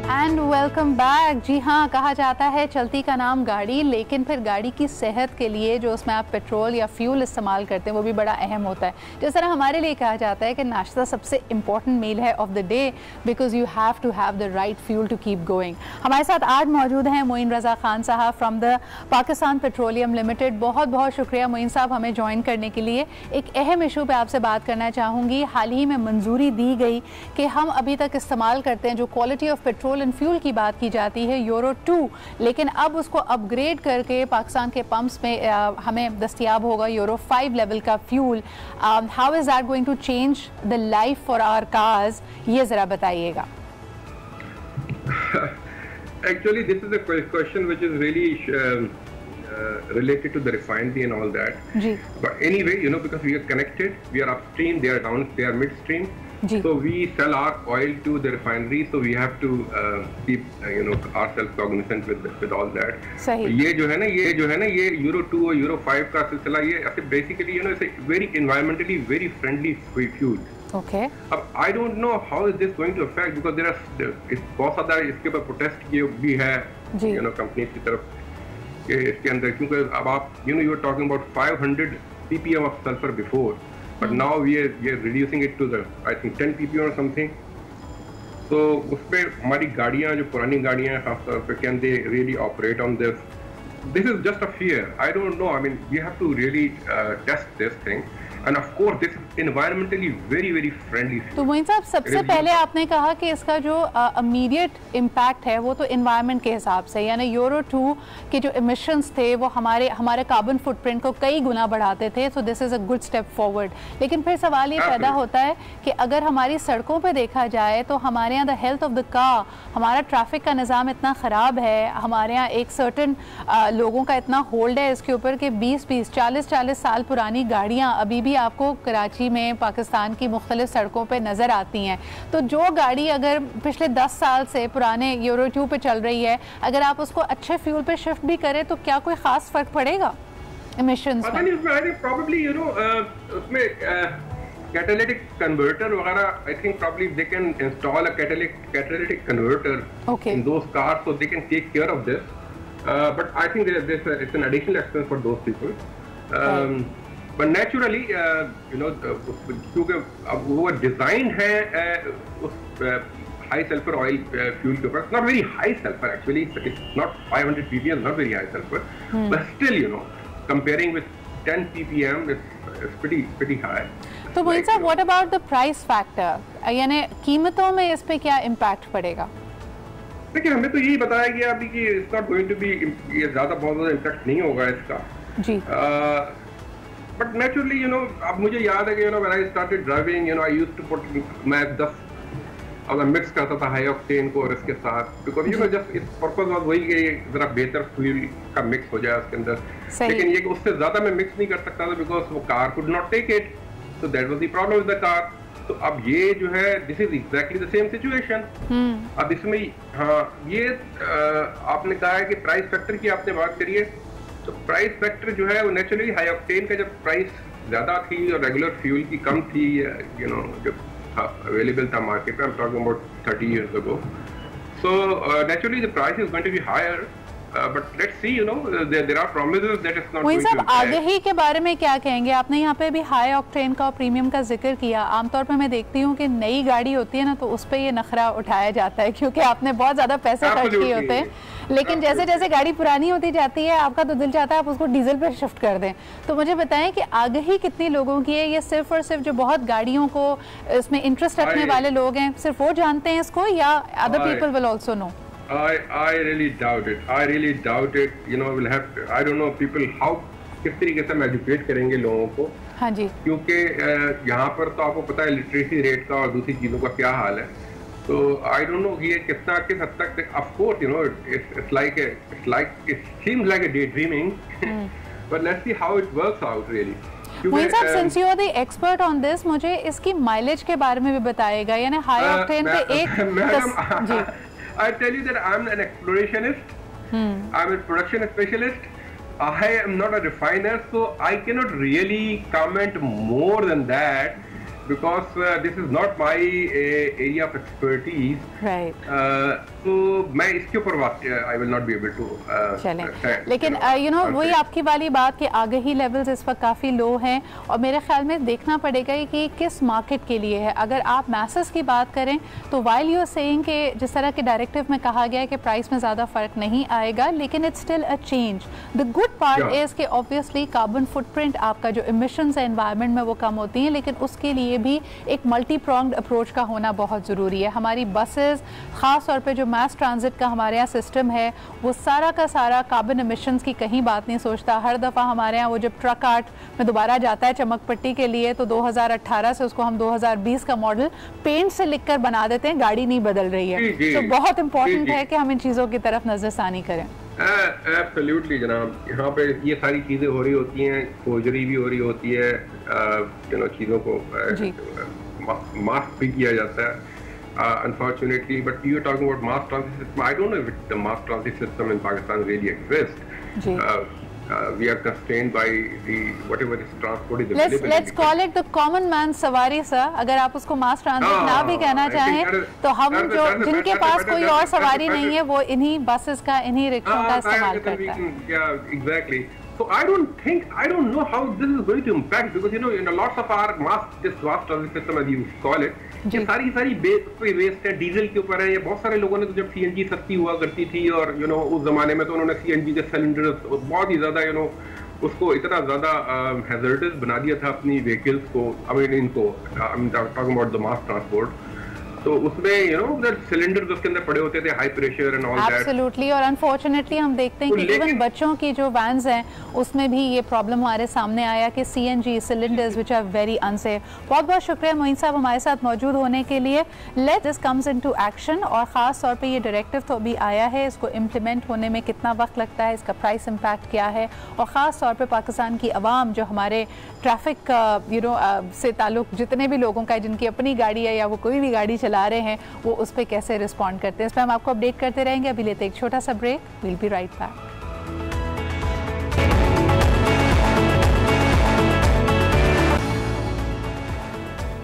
[SPEAKER 1] And welcome back. जी हाँ, कहा जाता है चलती का नाम गाड़ी, लेकिन फिर गाड़ी की सेहत के लिए जो उसमें आप पेट्रोल या फ्यूल इस्तेमाल करते हैं वो भी बड़ा अहम होता है। जिस तरह हमारे लिए कहा जाता है कि नाश्ता सबसे इम्पॉर्टेंट मील है of the day, because you have to have the right fuel to keep going. हमारे साथ आज मौजूद हैं मोइन रज़ा खान साहब from the Pakistan petroleum limited. बहुत बहुत शुक्रिया मोइन साहब हमें ज्वाइन करने के लिए। एक अहम इशू पर आपसे बात करना चाहूँगी। हाल ही में मंजूरी दी गई कि हम अभी तक इस्तेमाल करते हैं, जो quality of petrol and fuel की बात की जाती है, यूरो 2, लेकिन अब उसको अपग्रेड करके पाकिस्तान के पंप्स में हमें दस्तयाब होगा यूरो 5 लेवल का fuel. How is that going to change the life for our cars, ये जरा बताइएगा।
[SPEAKER 4] Actually, this is a question which is really related to the refinery and all that. But anyway, you know, because we are connected, we are upstream, they are down, they are midstream. So we sell our oil to the refinery, so we have to keep you know ourselves cognizant with all that.
[SPEAKER 1] सही।
[SPEAKER 4] ये जो है ना ये euro 2 और euro 5 का सिलसिला, ये ऐसे basically you know it's very environmentally very friendly fuel.
[SPEAKER 1] Okay.
[SPEAKER 4] अब I don't know how is this going to affect, because there are बहुत ज़्यादा इसके ऊपर प्रोटेस्ट किए भी है यू नो कंपनी की तरफ कि इसके अंदर, क्योंकि अब आप you know you are talking about 500 ppm of sulphur before, but now we are reducing it to the I think 10 ppm or something. So उसपे हमारी गाड़ियाँ जो पुरानी गाड़ियाँ हैं खासतौर पे, can they really operate on this? This is just a fear. I don't know. I mean, we have to really test this thing. And of course, this is environmentally very very friendly fuel.
[SPEAKER 1] तो मोइन साहब, सबसे पहले आपने कहा कि इसका जो immediate impact है वो तो एनवायरनमेंट के हिसाब से, यानी यूरो 2 के जो इमिशंस थे वो हमारे कार्बन फुटप्रिंट को कई गुना बढ़ाते थे, so this is a good step forward. लेकिन फिर सवाल ये पैदा होता है कि अगर हमारी सड़कों पे देखा जाए तो हमारे यहाँ the health of the car, हमारा ट्रैफिक का निज़ाम इतना ख़राब है, हमारे यहाँ एक सर्टन लोगों का इतना होल्ड है इसके ऊपर कि 20-20, 40-40 साल पुरानी गाड़ियाँ अभी भी आपको कराची में, पाकिस्तान की मुख्तलिफ सड़कों पे नज़र आती हैं। तो जो गाड़ी अगर पिछले 10 साल से पुराने यूरो 2 पे चल रही है, अगर आप उसको अच्छे फ्यूल पे शिफ्ट भी करें तो क्या कोई ख़ास फ़र्क पड़ेगा इमिशंस में?
[SPEAKER 4] Probably, you know, उसमें catalytic converter वगैरह, I think probably they can install a catalytic converter in those cars, so they can take care of this. But I think it's an additional expense for those people. But naturally, you know, क्योंकि अब वो design है उस high sulfur oil fuel के ऊपर, it's not very high sulfur actually, it's not 500 ppm, not very high sulfur, but still, you know, comparing with 10 ppm, it's pretty high.
[SPEAKER 1] तो मोइन साहब, what about the price factor, यानी कीमतों में इस पे क्या इम्पैक्ट पड़ेगा?
[SPEAKER 4] देखिए, हमें तो यही बताया गया अभी कि it's not going to be, ये बहुत ज़्यादा इम्पैक्ट नहीं होगा इसका
[SPEAKER 1] जी।
[SPEAKER 4] बट नेचुरली, यू नो, अब मुझे याद है कि, you know, when I started driving, you know, I used to put, मैं 10 और मिक्स करता था हाई ऑक्टेन को और इसके साथ, because you know just it's purpose was वही कि जरा बेहतर फ्यूल का मिक्स हो जाए उसके अंदर। लेकिन ये कि उससे ज्यादा मैं मिक्स नहीं कर सकता था बिकॉज वो car could not take it, so that was the problem with the car. तो अब ये जो है, this is exactly the same situation. अब इसमें हाँ, ये आपने कहा है कि प्राइस फैक्टर की आपने बात करी है, तो प्राइस फैक्टर जो है वो नेचुरली हाई ऑक्टेन का जब प्राइस ज्यादा थी और रेगुलर फ्यूल की कम थी, यू नो, जब available था मार्केट में, I'm talking about 30 years ago. So naturally the price is going to be higher, but let's see, you know, there are promises that it's not going to be.
[SPEAKER 1] आगे ही के बारे में क्या कहेंगे? आपने यहाँ पे भी हाई ऑक्टेन का और प्रीमियम का जिक्र किया। आमतौर पे मैं देखती हूँ कि नई गाड़ी होती है ना, तो उस पर ये नखरा उठाया जाता है क्योंकि आपने बहुत ज़्यादा पैसे खर्च किए होते हैं, लेकिन जैसे जैसे गाड़ी पुरानी होती जाती है आपका तो दिल चाहता है आप उसको डीजल पर शिफ्ट कर दें। तो मुझे बताएं कि आगे कितनी लोगों की है, ये सिर्फ और सिर्फ जो बहुत गाड़ियों को इसमें इंटरेस्ट रखने वाले लोग हैं सिर्फ वो जानते हैं इसको, या other people will also know?
[SPEAKER 4] I really doubt it. I really doubt it. You know, we'll have to, I don't know people how, किस तरीके से हम एजुकेट करेंगे लोगों को।
[SPEAKER 1] हाँ जी।
[SPEAKER 4] क्योंकि यहाँ पर तो आपको पता है लिटरेसी रेट का और दूसरी चीज़ों का क्या हाल है। तो आई डोंट नो ये कितना किस हद तक, of course you know it's like it seems like a day dreaming, but let's see how it works out really.
[SPEAKER 1] Moin sahab, since you are the expert on this, मुझे इसकी माइलेज के बारे में भी बताइएगा, यानी हाई ऑक्टेन पे एक जी।
[SPEAKER 4] I tell you that I'm an explorationist. I'm a production specialist. I am not a refiner, so I cannot really comment more than that because this is not my area of expertise.
[SPEAKER 1] Right.
[SPEAKER 4] So मैं इसके ऊपर I will not be able to.
[SPEAKER 1] चलें, लेकिन you know वही आपकी वाली बात कि आगे ही लेवल्स इस वक्त काफ़ी लो हैं और मेरे ख्याल में देखना पड़ेगा कि किस मार्केट के लिए है। अगर आप मैसेस की बात करें तो वाइल यू आर सेइंग कि जिस तरह के डायरेक्टिव में कहा गया है कि प्राइस में ज़्यादा फ़र्क नहीं आएगा, लेकिन it's still a change. The good part is कि ऑब्वियसली कार्बन फुटप्रिंट आपका जो इमिशंस है एनवायरनमेंट में वो कम होती हैं, लेकिन उसके लिए भी एक मल्टी प्रोंग्ड अप्रोच का होना बहुत ज़रूरी है। हमारी बसेस, ख़ास तौर पे जो मास ट्रांजिट का हमारे यहाँ सिस्टम है, वो सारा का सारा कार्बन एमिशंस की कहीं बात नहीं सोचता। हर दफ़ा हमारे यहाँ वो जब ट्रक आर्ट में दोबारा जाता है चमक पट्टी के लिए, तो 2018 से उसको हम 2020 का मॉडल पेंट से लिखकर बना देते हैं, गाड़ी नहीं बदल रही है। तो बहुत इंपॉर्टेंट है कि हम इन चीज़ों की तरफ नज़रसानी करें।
[SPEAKER 4] एब्सोल्युटली जनाब, यहाँ पे ये सारी चीज़ें हो रही होती हैं, फोर्जरी भी हो रही होती है, यू नो, चीज़ों को मास्क भी किया जाता है unfortunately, but you are talking about mass transit system. I don't know if the mass transit system in Pakistan really exists. We are constrained by the whatever is transport is available.
[SPEAKER 1] Let's call it the common man सवारी sir. अगर आप उसको mass transit ना भी कहना चाहें, तो हम जो जिनके पास कोई और सवारी नहीं है वो इन्हीं buses का, इन्हीं रिक्शों का इस्तेमाल करता है।
[SPEAKER 4] Yeah, exactly. So I don't know how this is going to impact, because you know, lots of our mass transit system as you call it, ये सारी वेस्ट है, डीजल के ऊपर है। ये बहुत सारे लोगों ने तो जब सीएनजी सस्ती हुआ करती थी और यू नो उस जमाने में तो उन्होंने सीएनजी के सिलेंडर बहुत ही ज्यादा यू नो उसको इतना ज़्यादा हैजर्डस बना दिया था अपनी व्हीकल्स को, आई मीन इनको, I am talking about the mass transport. तो उसमें यू नो दैट सिलेंडर्स उसके अंदर पड़े होते थे, high pressure and all that.
[SPEAKER 1] Absolutely, और अनफॉर्चुनेटली हम देखते हैं कि इवन बच्चों की जो वैन्स हैं उसमें भी ये प्रॉब्लम हमारे सामने आया कि CNG cylinders which are very unsafe. बहुत बहुत शुक्रिया मोइन साहब हमारे साथ मौजूद होने के लिए। Let this comes into action, और ख़ास तौर पे ये डायरेक्टिव तो अभी आया है, इसको इम्प्लीमेंट होने में कितना वक्त लगता है, इसका प्राइस इम्पैक्ट क्या है, और ख़ास तौर पे पाकिस्तान की आवाम जो हमारे ट्रैफिक से ताल्लुक़ जितने भी लोगों का है जिनकी अपनी गाड़ी है या वो कोई भी गाड़ी चला रहे हैं, वो उस पर कैसे रिस्पॉन्ड करते हैं, इस पर हम आपको अपडेट करते रहेंगे। अभी लेते एक छोटा सा break, we'll be right back.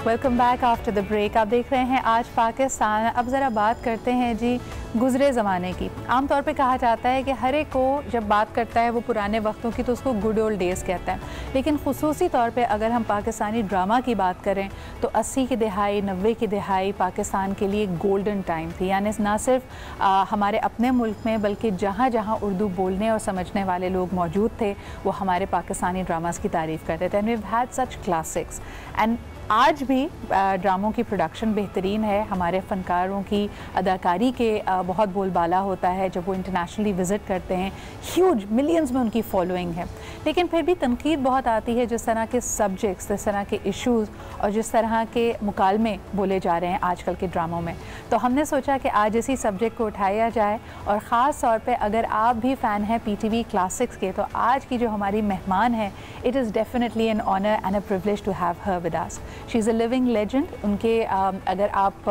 [SPEAKER 1] Welcome back after the break. आप देख रहे हैं आज पाकिस्तान। अब ज़रा बात करते हैं जी गुज़रे ज़माने की। आमतौर पे कहा जाता है कि हर एक को जब बात करता है वो पुराने वक्तों की तो उसको गुड ओल्ड डेज़ कहता है, लेकिन ख़ुसूसी तौर पे अगर हम पाकिस्तानी ड्रामा की बात करें तो 80 की दहाई 90 की दहाई पाकिस्तान के लिए गोल्डन टाइम थी। यानी ना सिर्फ हमारे अपने मुल्क में बल्कि जहाँ जहाँ उर्दू बोलने और समझने वाले लोग मौजूद थे वो हमारे पाकिस्तानी ड्रामास की तारीफ़ करते थे। And we have had such classics, and आज भी ड्रामों की प्रोडक्शन बेहतरीन है। हमारे फ़नकारों की अदाकारी के बहुत बोलबाला होता है जब वो इंटरनेशनली विज़िट करते हैं, ह्यूज मिलियंस में उनकी फॉलोइंग है। लेकिन फिर भी तनकीद बहुत आती है जिस तरह के सब्जेक्ट्स, जिस तरह के इश्यूज़ और जिस तरह के मुकालमे बोले जा रहे हैं आजकल के ड्रामों में। तो हमने सोचा कि आज इसी सब्जेक्ट को उठाया जाए, और ख़ास तौर पर अगर आप भी फ़ैन हैं PTV क्लासिक्स के तो आज की जो हमारी मेहमान है, it is definitely an honour and a privilege to have her with us. She is a living legend. उनके अगर आप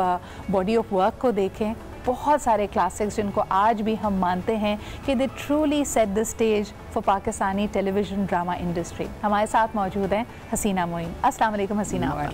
[SPEAKER 1] बॉडी ऑफ वर्क को देखें, बहुत सारे क्लासिक्स जिनको आज भी हम मानते हैं कि they truly set the stage for Pakistani television drama industry. हमारे साथ मौजूद हैं हसीना मोइन। अस्सलाम वालेकुम हसीना।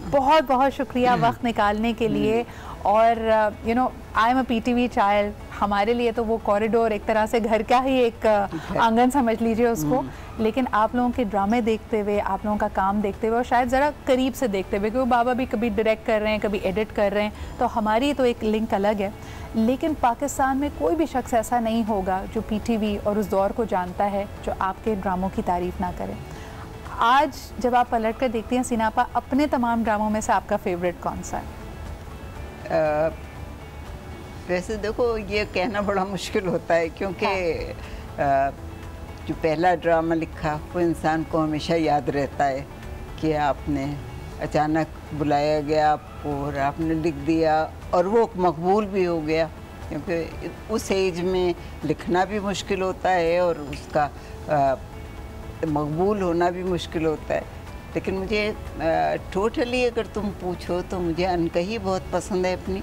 [SPEAKER 1] बहुत बहुत शुक्रिया वक्त निकालने के लिए। और you know I am a PTV child, हमारे लिए तो वो कॉरिडोर एक तरह से घर का ही एक आंगन समझ लीजिए उसको। लेकिन आप लोगों के ड्रामे देखते हुए, आप लोगों का काम देखते हुए और शायद ज़रा करीब से देखते हुए, क्योंकि बाबा भी कभी डायरेक्ट कर रहे हैं कभी एडिट कर रहे हैं, तो हमारी तो एक लिंक अलग है। लेकिन पाकिस्तान में कोई भी शख्स ऐसा नहीं होगा जो PTV और उस दौर को जानता है जो आपके ड्रामों की तारीफ़ ना करे। आज जब आप पलट कर देखती हैं हसीना आपा, अपने तमाम ड्रामों में से आपका फेवरेट कौन सा है?
[SPEAKER 5] वैसे देखो ये कहना बड़ा मुश्किल होता है, क्योंकि जो पहला ड्रामा लिखा वो इंसान को हमेशा याद रहता है कि आपने अचानक बुलाया गया और आपने लिख दिया और वो मकबूल भी हो गया, क्योंकि उस एज में लिखना भी मुश्किल होता है और उसका मकबूल होना भी मुश्किल होता है। लेकिन मुझे टोटली अगर तुम पूछो तो मुझे अनकही बहुत पसंद है, अपनी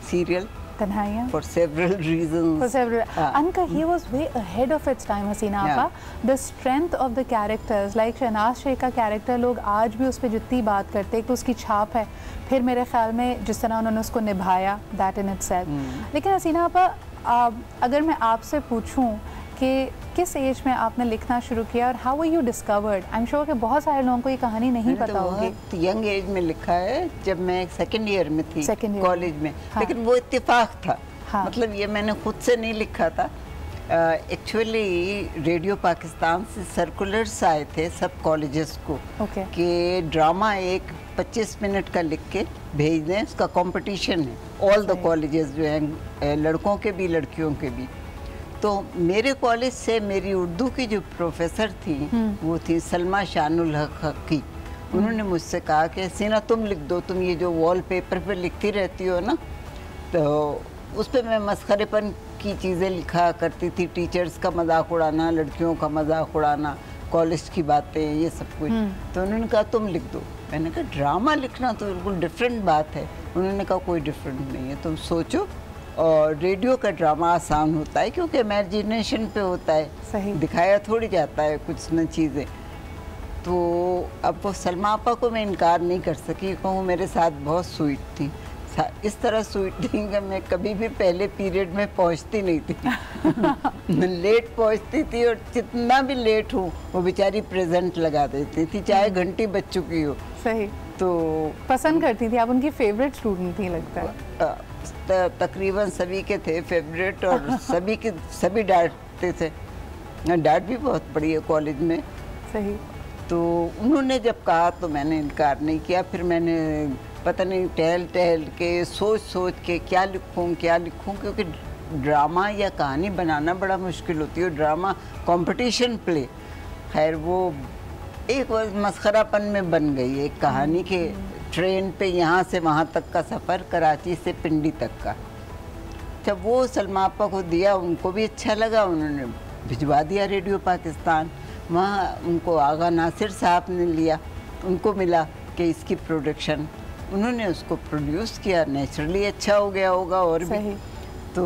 [SPEAKER 5] serial
[SPEAKER 1] तन्हाइयाँ,
[SPEAKER 5] for several reasons.
[SPEAKER 1] For several. He was way ahead of its time, हसीना आपा. The strength of the characters, like Shehnaaz Sheikh का कैरेक्टर, लोग आज भी उस पर जितनी बात करते हैं कि उसकी छाप है, फिर मेरे ख्याल में जिस तरह उन्होंने उसको निभाया, that in itself. लेकिन हसीना आपा, अगर मैं आपसे पूछूं कि किस एज में आपने लिखना शुरू किया और how were you discovered? I am sure कि बहुत सारे लोगों को ये कहानी नहीं पता होगी।
[SPEAKER 5] तो यंग एज में लिखा है, जब मैं सेकंड ईयर में थी कॉलेज में। हाँ। लेकिन वो इत्तेफाक था। हाँ। मतलब ये मैंने खुद से नहीं लिखा था। एक्चुअली रेडियो पाकिस्तान से सर्कुलर्स आए थे सब कॉलेजेस को कि ड्रामा एक 25 मिनट का लिख के भेज दें, उसका कंपटीशन है ऑल द कॉलेजेस जो हैं, लड़कों के भी लड़कियों के भी। तो मेरे कॉलेज से मेरी उर्दू की जो प्रोफेसर थी वो थी सलमा शानुल हकी। उन्होंने मुझसे कहा कि हसीना तुम लिख दो, तुम ये जो वॉलपेपर पे लिखती रहती हो ना, तो उस पर मैं मस्खरेपन की चीज़ें लिखा करती थी, टीचर्स का मजाक उड़ाना, लड़कियों का मजाक उड़ाना, कॉलेज की बातें, ये सब कुछ। तो उन्होंने कहा तुम लिख दो। मैंने कहा ड्रामा लिखना तो बिल्कुल डिफरेंट बात है। उन्होंने कहा कोई डिफरेंट नहीं है, तुम सोचो। और रेडियो का ड्रामा आसान होता है क्योंकि इमेजिनेशन पे होता है, सही दिखाया थोड़ी जाता है कुछ न चीज़ें। तो अब वो सलमा आपा को मैं इनकार नहीं कर सकी, क्योंकि मेरे साथ बहुत स्वीट थी, इस तरह स्वीट थी कि मैं कभी भी पहले पीरियड में पहुंचती नहीं थी लेट पहुंचती थी, और जितना भी लेट हो वो बेचारी प्रेजेंट लगा देती थी, चाहे घंटी बज चुकी हो।
[SPEAKER 1] सही। तो पसंद करती थी आप, उनकी फेवरेट स्टूडेंट थी लगता है।
[SPEAKER 5] तकरीबन सभी के थे फेवरेट, और सभी डांटते थे। डांट भी बहुत पड़ी है कॉलेज में।
[SPEAKER 1] सही।
[SPEAKER 5] तो उन्होंने जब कहा तो मैंने इनकार नहीं किया। फिर मैंने पता नहीं टहल के सोच के क्या लिखूं, क्योंकि ड्रामा या कहानी बनाना बड़ा मुश्किल होती है। ड्रामा कंपटीशन प्ले, खैर वो एक मस्खरापन में बन गई एक कहानी के ट्रेन पे यहाँ से वहाँ तक का सफ़र, कराची से पिंडी तक का। जब वो सलमा आपा को दिया, उनको भी अच्छा लगा, उन्होंने भिजवा दिया रेडियो पाकिस्तान। वहाँ उनको आगा नासिर साहब ने लिया, उनको मिला कि इसकी प्रोडक्शन, उन्होंने उसको प्रोड्यूस किया, नेचुरली अच्छा हो गया होगा और भी। तो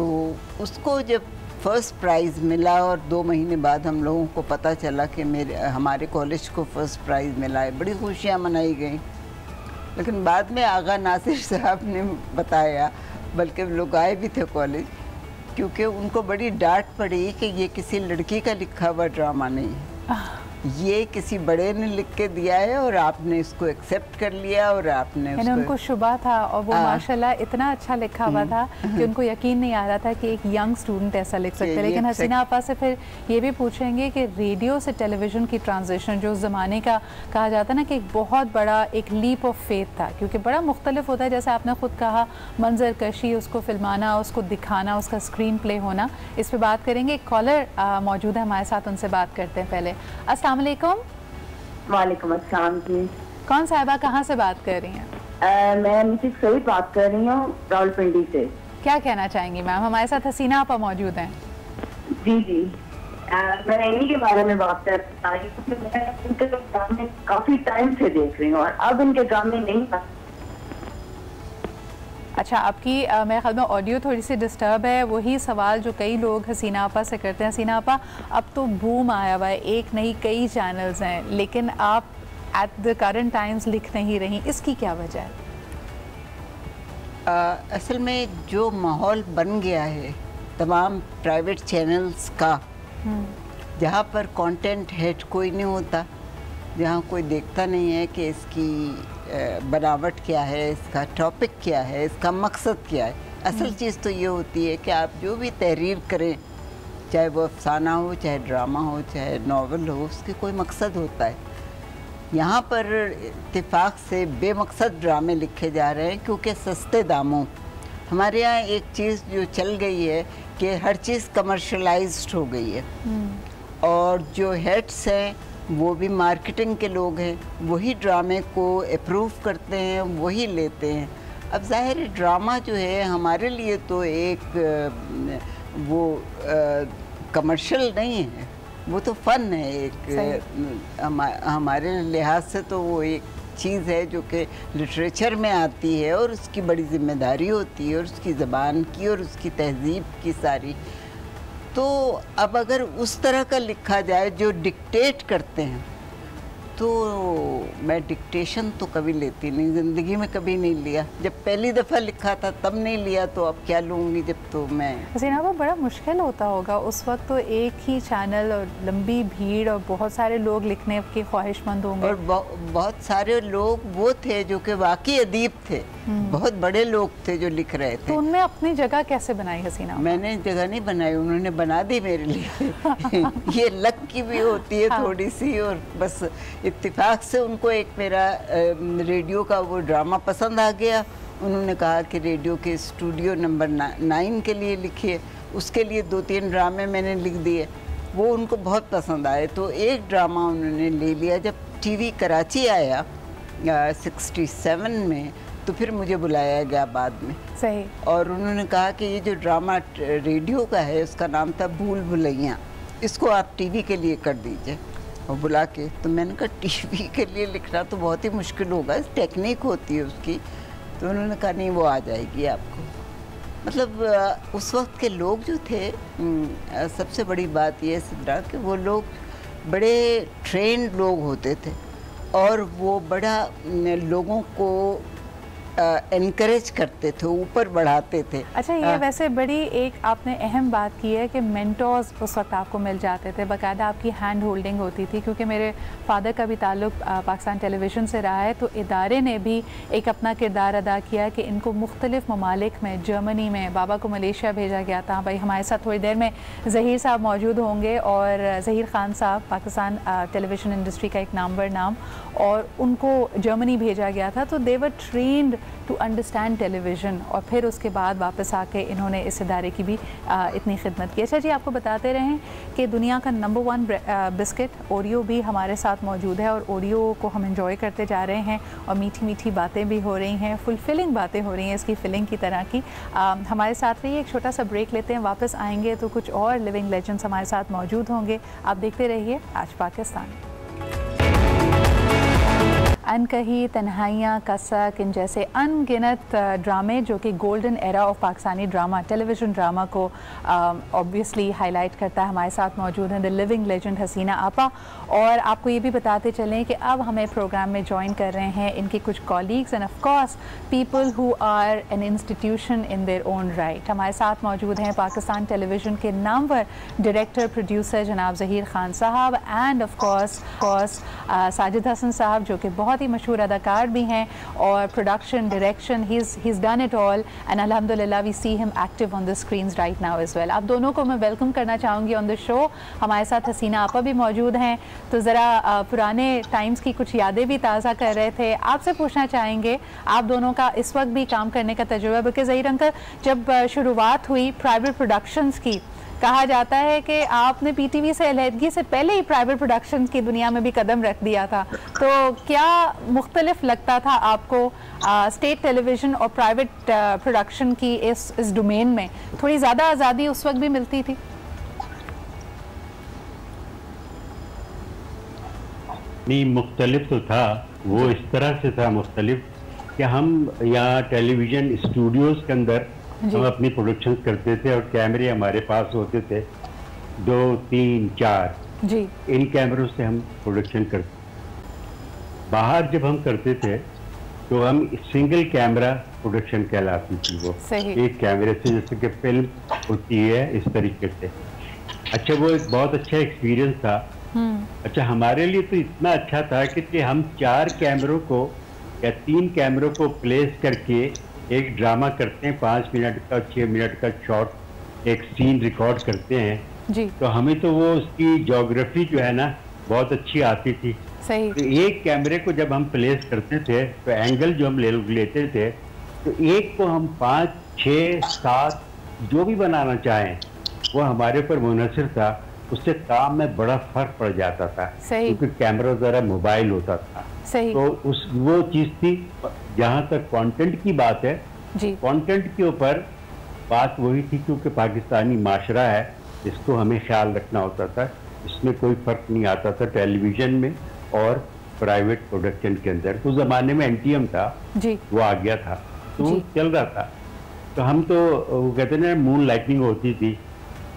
[SPEAKER 5] उसको जब फर्स्ट प्राइज़ मिला और 2 महीने बाद हम लोगों को पता चला कि हमारे कॉलेज को फर्स्ट प्राइज़ मिला है, बड़ी खुशियाँ मनाई गई। लेकिन बाद में आगा नासिर साहब ने बताया, बल्कि लोग आए भी थे कॉलेज, क्योंकि उनको बड़ी डांट पड़ी कि ये किसी लड़की का लिखा हुआ ड्रामा नहीं है, ये किसी बड़े ने लिख के दिया है और आपने इसको एक्सेप्ट कर लिया और आपने उसको...
[SPEAKER 1] उनको शुबा था और वो माशाल्लाह इतना अच्छा लिखा हुआ था कि उनको यकीन नहीं आ रहा था कि एक यंग स्टूडेंट ऐसा लिख सकते हैं। लेकिन हसीना आपा से फिर ये भी पूछेंगे कि रेडियो से टेलीविज़न की ट्रांजिशन जो उस ज़माने का कहा जाता है ना कि एक बहुत बड़ा एक लीप ऑफ फेथ था, क्योंकि बड़ा मुख्तलिफ होता है, जैसे आपने ख़ुद कहा, मंजर कशी, उसको फिल्माना, उसको दिखाना, उसका स्क्रीन प्ले होना। इस पर बात करेंगे। एक कॉलर मौजूद है हमारे साथ, उनसे बात करते हैं पहले। अस्सलाम वालेकुम।
[SPEAKER 6] वालेकुम अस्सलाम जी।
[SPEAKER 1] कौन साहिबा, कहाँ से बात कर रही हैं?
[SPEAKER 6] मैं मिसेस सईद बात कर रही हूँ, रावलपिंडी से।
[SPEAKER 1] क्या कहना चाहेंगी मैम? हमारे साथ हसीना आपा मौजूद हैं।
[SPEAKER 6] जी जी, मैं इन्हीं के बारे में बात कर रही हूँ, क्योंकि मैं इनके ड्रामे काफी टाइम से देख रही हूँ और अब इनके ड्रामे नहीं।
[SPEAKER 1] अच्छा, आपकी मेरे ख्याल में ऑडियो थोड़ी सी डिस्टर्ब है। वही सवाल जो कई लोग हसीना आपा से करते हैं। हसीना आपा, अब तो बूम आया हुआ है, एक नहीं कई चैनल्स हैं, लेकिन आप एट द करंट टाइम्स लिख नहीं रही, इसकी क्या वजह है?
[SPEAKER 5] असल में जो माहौल बन गया है तमाम प्राइवेट चैनल्स का, जहाँ पर कंटेंट हेड कोई नहीं होता, जहाँ कोई देखता नहीं है कि इसकी बनावट क्या है, इसका टॉपिक क्या है, इसका मकसद क्या है। असल चीज़ तो ये होती है कि आप जो भी तहरीर करें, चाहे वो अफसाना हो, चाहे ड्रामा हो, चाहे नावल हो, उसके कोई मकसद होता है। यहाँ पर इत्तेफाक से बेमकसद ड्रामे लिखे जा रहे हैं, क्योंकि सस्ते दामों। हमारे यहाँ एक चीज़ जो चल गई है कि हर चीज़ कमर्शलाइज्ड हो गई है, और जो हेड्स हैं वो भी मार्केटिंग के लोग हैं, वही ड्रामे को अप्रूव करते हैं, वही लेते हैं। अब जाहिर है ड्रामा जो है हमारे लिए तो एक वो कमर्शियल नहीं है, वो तो फ़न है एक। हमारे लिहाज से तो वो एक चीज़ है जो कि लिटरेचर में आती है और उसकी बड़ी जिम्मेदारी होती है, और उसकी ज़बान की और उसकी तहज़ीब की सारी। तो अब अगर उस तरह का लिखा जाए जो डिक्टेट करते हैं, तो मैं डिक्टेशन तो कभी लेती नहीं, ज़िंदगी में कभी नहीं लिया। जब पहली दफ़ा लिखा था तब नहीं लिया, तो अब क्या लूँगी जब तो मैं।
[SPEAKER 1] हसीना, वो बड़ा मुश्किल होता होगा उस वक्त, तो एक ही चैनल और लंबी भीड़ और बहुत सारे लोग लिखने के ख्वाहिशमंद होंगे,
[SPEAKER 5] और बहुत सारे लोग वो थे जो कि वाकई अदीब थे, बहुत बड़े लोग थे जो लिख रहे थे।
[SPEAKER 1] तो उनमें अपनी जगह कैसे बनाई हसीना?
[SPEAKER 5] मैंने जगह नहीं बनाई, उन्होंने बना दी मेरे लिए। ये लक की भी होती है थोड़ी सी, और बस इत्तेफाक से उनको एक मेरा रेडियो का वो ड्रामा पसंद आ गया। उन्होंने कहा कि रेडियो के स्टूडियो नंबर 9 के लिए लिखिए। उसके लिए 2-3 ड्रामे मैंने लिख दिए, वो उनको बहुत पसंद आए, तो एक ड्रामा उन्होंने ले लिया। जब टीवी कराची आया 67 में, तो फिर मुझे बुलाया गया बाद में।
[SPEAKER 1] सही। और
[SPEAKER 5] उन्होंने कहा कि ये जो ड्रामा रेडियो का है, उसका नाम था भूल भुलैया, इसको आप टीवी के लिए कर दीजिए। और बुला के, तो मैंने कहा टीवी के लिए लिखना तो बहुत ही मुश्किल होगा, टेक्निक होती है उसकी। तो उन्होंने कहा नहीं, वो आ जाएगी आपको। मतलब उस वक्त के लोग जो थे, सबसे बड़ी बात ये है कि वो लोग बड़े ट्रेंड लोग होते थे, और वो बड़ा लोगों को एनकरेज करते थे, ऊपर बढ़ाते थे।
[SPEAKER 1] अच्छा, ये वैसे बड़ी एक आपने अहम बात की है कि मेंटोर्स उस वक्त आपको मिल जाते थे, बाकायदा आपकी हैंड होल्डिंग होती थी, क्योंकि मेरे फादर का भी ताल्लुक पाकिस्तान टेलीविज़न से रहा है, तो इदारे ने भी एक अपना किरदार अदा किया कि इनको मुख्तलिफ़ ममालिक में, जर्मनी में, बाबा को मलेशिया भेजा गया था। भाई हमारे साथ थोड़ी देर में ज़हीर साहब मौजूद होंगे, और ज़हीर ख़ान साहब पाकिस्तान टेलीविज़न इंडस्ट्री का एक नामवर नाम, और उनको जर्मनी भेजा गया था, तो दे वर ट्रेन्ड टू अंडरस्टैंड टेलीविज़न, और फिर उसके बाद वापस आके इन्होंने इस इदारे की भी इतनी खिदमत की। अच्छा जी, आपको बताते रहें कि दुनिया का नंबर 1 बिस्किट ओरियो भी हमारे साथ मौजूद है, और ओरियो को हम एंजॉय करते जा रहे हैं, और मीठी मीठी बातें भी हो रही हैं, फुलफिलिंग बातें हो रही हैं इसकी फिलिंग की तरह की। हमारे साथ रहिए, एक छोटा सा ब्रेक लेते हैं, वापस आएंगे तो कुछ और लिविंग लेजेंड्स हमारे साथ मौजूद होंगे। आप देखते रहिए आज पाकिस्तान। अनकही, तन्हाइयाँ, कसक, इन जैसे अनगिनत ड्रामे जो कि golden era of Pakistani drama, television drama को ऑब्वियसली हाईलाइट करता है। हमारे साथ मौजूद हैं द लिविंग लेजेंड हसीना आपा, और आपको ये भी बताते चलें कि अब हमें प्रोग्राम में ज्वाइन कर रहे हैं इनके कुछ colleagues and of course people who are an institution in their own right. हमारे साथ मौजूद हैं पाकिस्तान टेलीविज़न के नामवर डायरेक्टर प्रोड्यूसर जनाब ज़हीर खान साहब, and of course Sajid Hasan साहब जो कि बहुत ही मशहूर अदाकार भी हैं, और production, direction, he is done it all, and अल्हम्दुलिल्लाह we see him active on the screens right now as well. आप दोनों को मैं वेलकम करना चाहूँगी ऑन द शो। हमारे साथ हसीना आपा भी मौजूद हैं, तो ज़रा पुराने टाइम्स की कुछ यादें भी ताज़ा कर रहे थे। आपसे पूछना चाहेंगे आप दोनों का इस वक्त भी काम करने का तजुर्बा, बिकॉज़ ज़हीर अंकल जब शुरुआत हुई प्राइवेट प्रोडक्शंस की, कहा जाता है कि आपने पीटीवी से अलहदगी से पहले ही प्राइवेट प्रोडक्शन की दुनिया में भी कदम रख दिया था, तो क्या मुख्तलिफ लगता था आपको स्टेट टेलीविज़न और प्राइवेट प्रोडक्शन की इस डोमेन में? थोड़ी ज़्यादा आज़ादी उस वक्त भी मिलती थी?
[SPEAKER 7] नहीं, मुख्तलिफ तो था, वो इस तरह से था मुख्तलिफ कि हम यहाँ टेलीविज़न स्टूडियोज़ के अंदर हम अपनी प्रोडक्शन करते थे, और कैमरे हमारे पास होते थे 2, 3, 4 जी। इन कैमरों से हम प्रोडक्शन करते। बाहर जब हम करते थे तो हम सिंगल कैमरा प्रोडक्शन कहलाती थी वो, एक कैमरे से, जैसे कि फिल्म होती है इस तरीके से। अच्छा, वो एक बहुत अच्छा एक्सपीरियंस था। अच्छा, हमारे लिए तो इतना अच्छा था कि हम 4 कैमरों को या 3 कैमरों को प्लेस करके एक ड्रामा करते हैं, 5 मिनट का, 6 मिनट का शॉर्ट, एक सीन रिकॉर्ड करते हैं जी। तो हमें तो वो उसकी ज्योग्राफी जो है ना बहुत अच्छी आती थी। सही। तो एक कैमरे को जब हम प्लेस करते थे तो एंगल जो हम लेते थे, तो एक को हम 5, 6, 7 जो भी बनाना चाहें वो हमारे ऊपर मुनहसर था। उससे काम में बड़ा फर्क पड़ जाता था, क्योंकि कैमरा ज़रा मोबाइल होता था। सही। तो वो चीज़ थी। जहाँ तक कंटेंट की बात है जी, कंटेंट के ऊपर बात वही थी, क्योंकि पाकिस्तानी माशरा है, इसको हमें ख्याल रखना होता था। इसमें कोई फ़र्क नहीं आता था टेलीविज़न में और प्राइवेट प्रोडक्शन के अंदर। तो ज़माने में एनटीएम था जी, वो आ गया था, तो वो चल रहा था। तो हम तो वो कहते हैं ना, मून लाइटनिंग होती थी,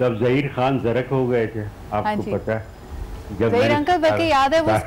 [SPEAKER 7] तब ज़हीर खान ज़रक हो गए थे, आपको पता है।
[SPEAKER 1] ज़हीर अंकल बल्कि याद है वो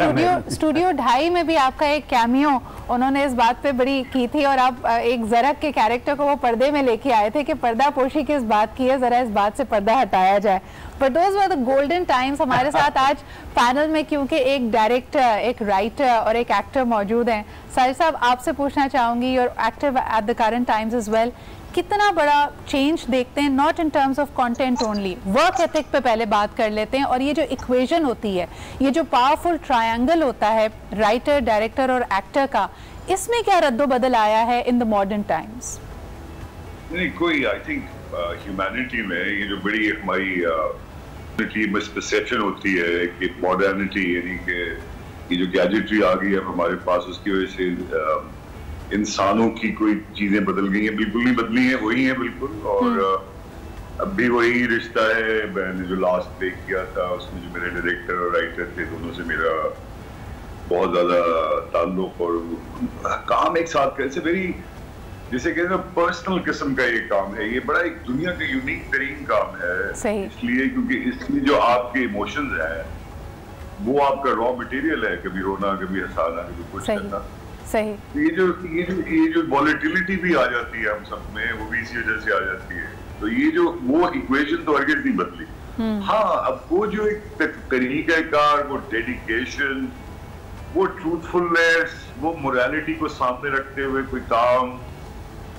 [SPEAKER 1] स्टूडियो 2.5 में भी आपका एक कैमियो उन्होंने इस बात पे बड़ी की थी, और आप एक ज़रक के कैरेक्टर को वो पर्दे में लेके आए थे कि पर्दा पोशी किस बात की है, ज़रा इस बात से पर्दा हटाया जाए। But those were the golden times. हमारे साथ आज पैनल में क्योंकि एक डायरेक्टर, एक राइटर और एक एक्टर मौजूद हैं। साजिद साहब, आपसे पूछना चाहूँगी, और active at the current times as well, कितना बड़ा चेंज देखते हैं, not in terms of content only, work ethic पे पहले बात कर लेते हैं, और ये जो इक्वेशन होती है, ये जो पावरफुल ट्रायंगल होता है राइटर, डायरेक्टर और एक्टर का, इसमें क्या रद्दोबदल आया है इन द मॉडर्न टाइम्स?
[SPEAKER 8] नहीं, कोई आई थिंक ह्यूमैनिटी में ये जो बड़ी हमारी मिसपरसेप्शन होती है कि मॉडर्निटी, यानी कि ये जो गैजेटरी आ गई है हमारे पास, उसकी वजह से इंसानों की कोई चीजें बदल गई हैं। बिल्कुल नहीं बदली हैं, वही हैं बिल्कुल। और अब भी वही रिश्ता है। मैंने जो लास्ट देख किया था उसमें जो मेरे डायरेक्टर और राइटर थे, दोनों से मेरा बहुत ज्यादा ताल्लुक और काम एक साथ कैसे वेरी, जैसे कहते हैं पर्सनल किस्म का ये काम है। ये बड़ा एक दुनिया का यूनिक तरीन काम है, इसलिए क्योंकि इसमें जो आपके इमोशंस हैं वो आपका रॉ मटेरियल है, कभी रोना, कभी हंसाना, कभी कुछ करना।
[SPEAKER 1] सही।
[SPEAKER 8] ये जो वॉलेटिलिटी भी आ जाती है हम सब में, वो भी इसी वजह से आ जाती है। तो ये जो वो इक्वेशन तो हरगिज़ नहीं बदली। हाँ, अब वो जो एक तरीकाकार, वो डेडिकेशन, वो ट्रूथफुलनेस, वो मोरालिटी को सामने रखते हुए कोई काम,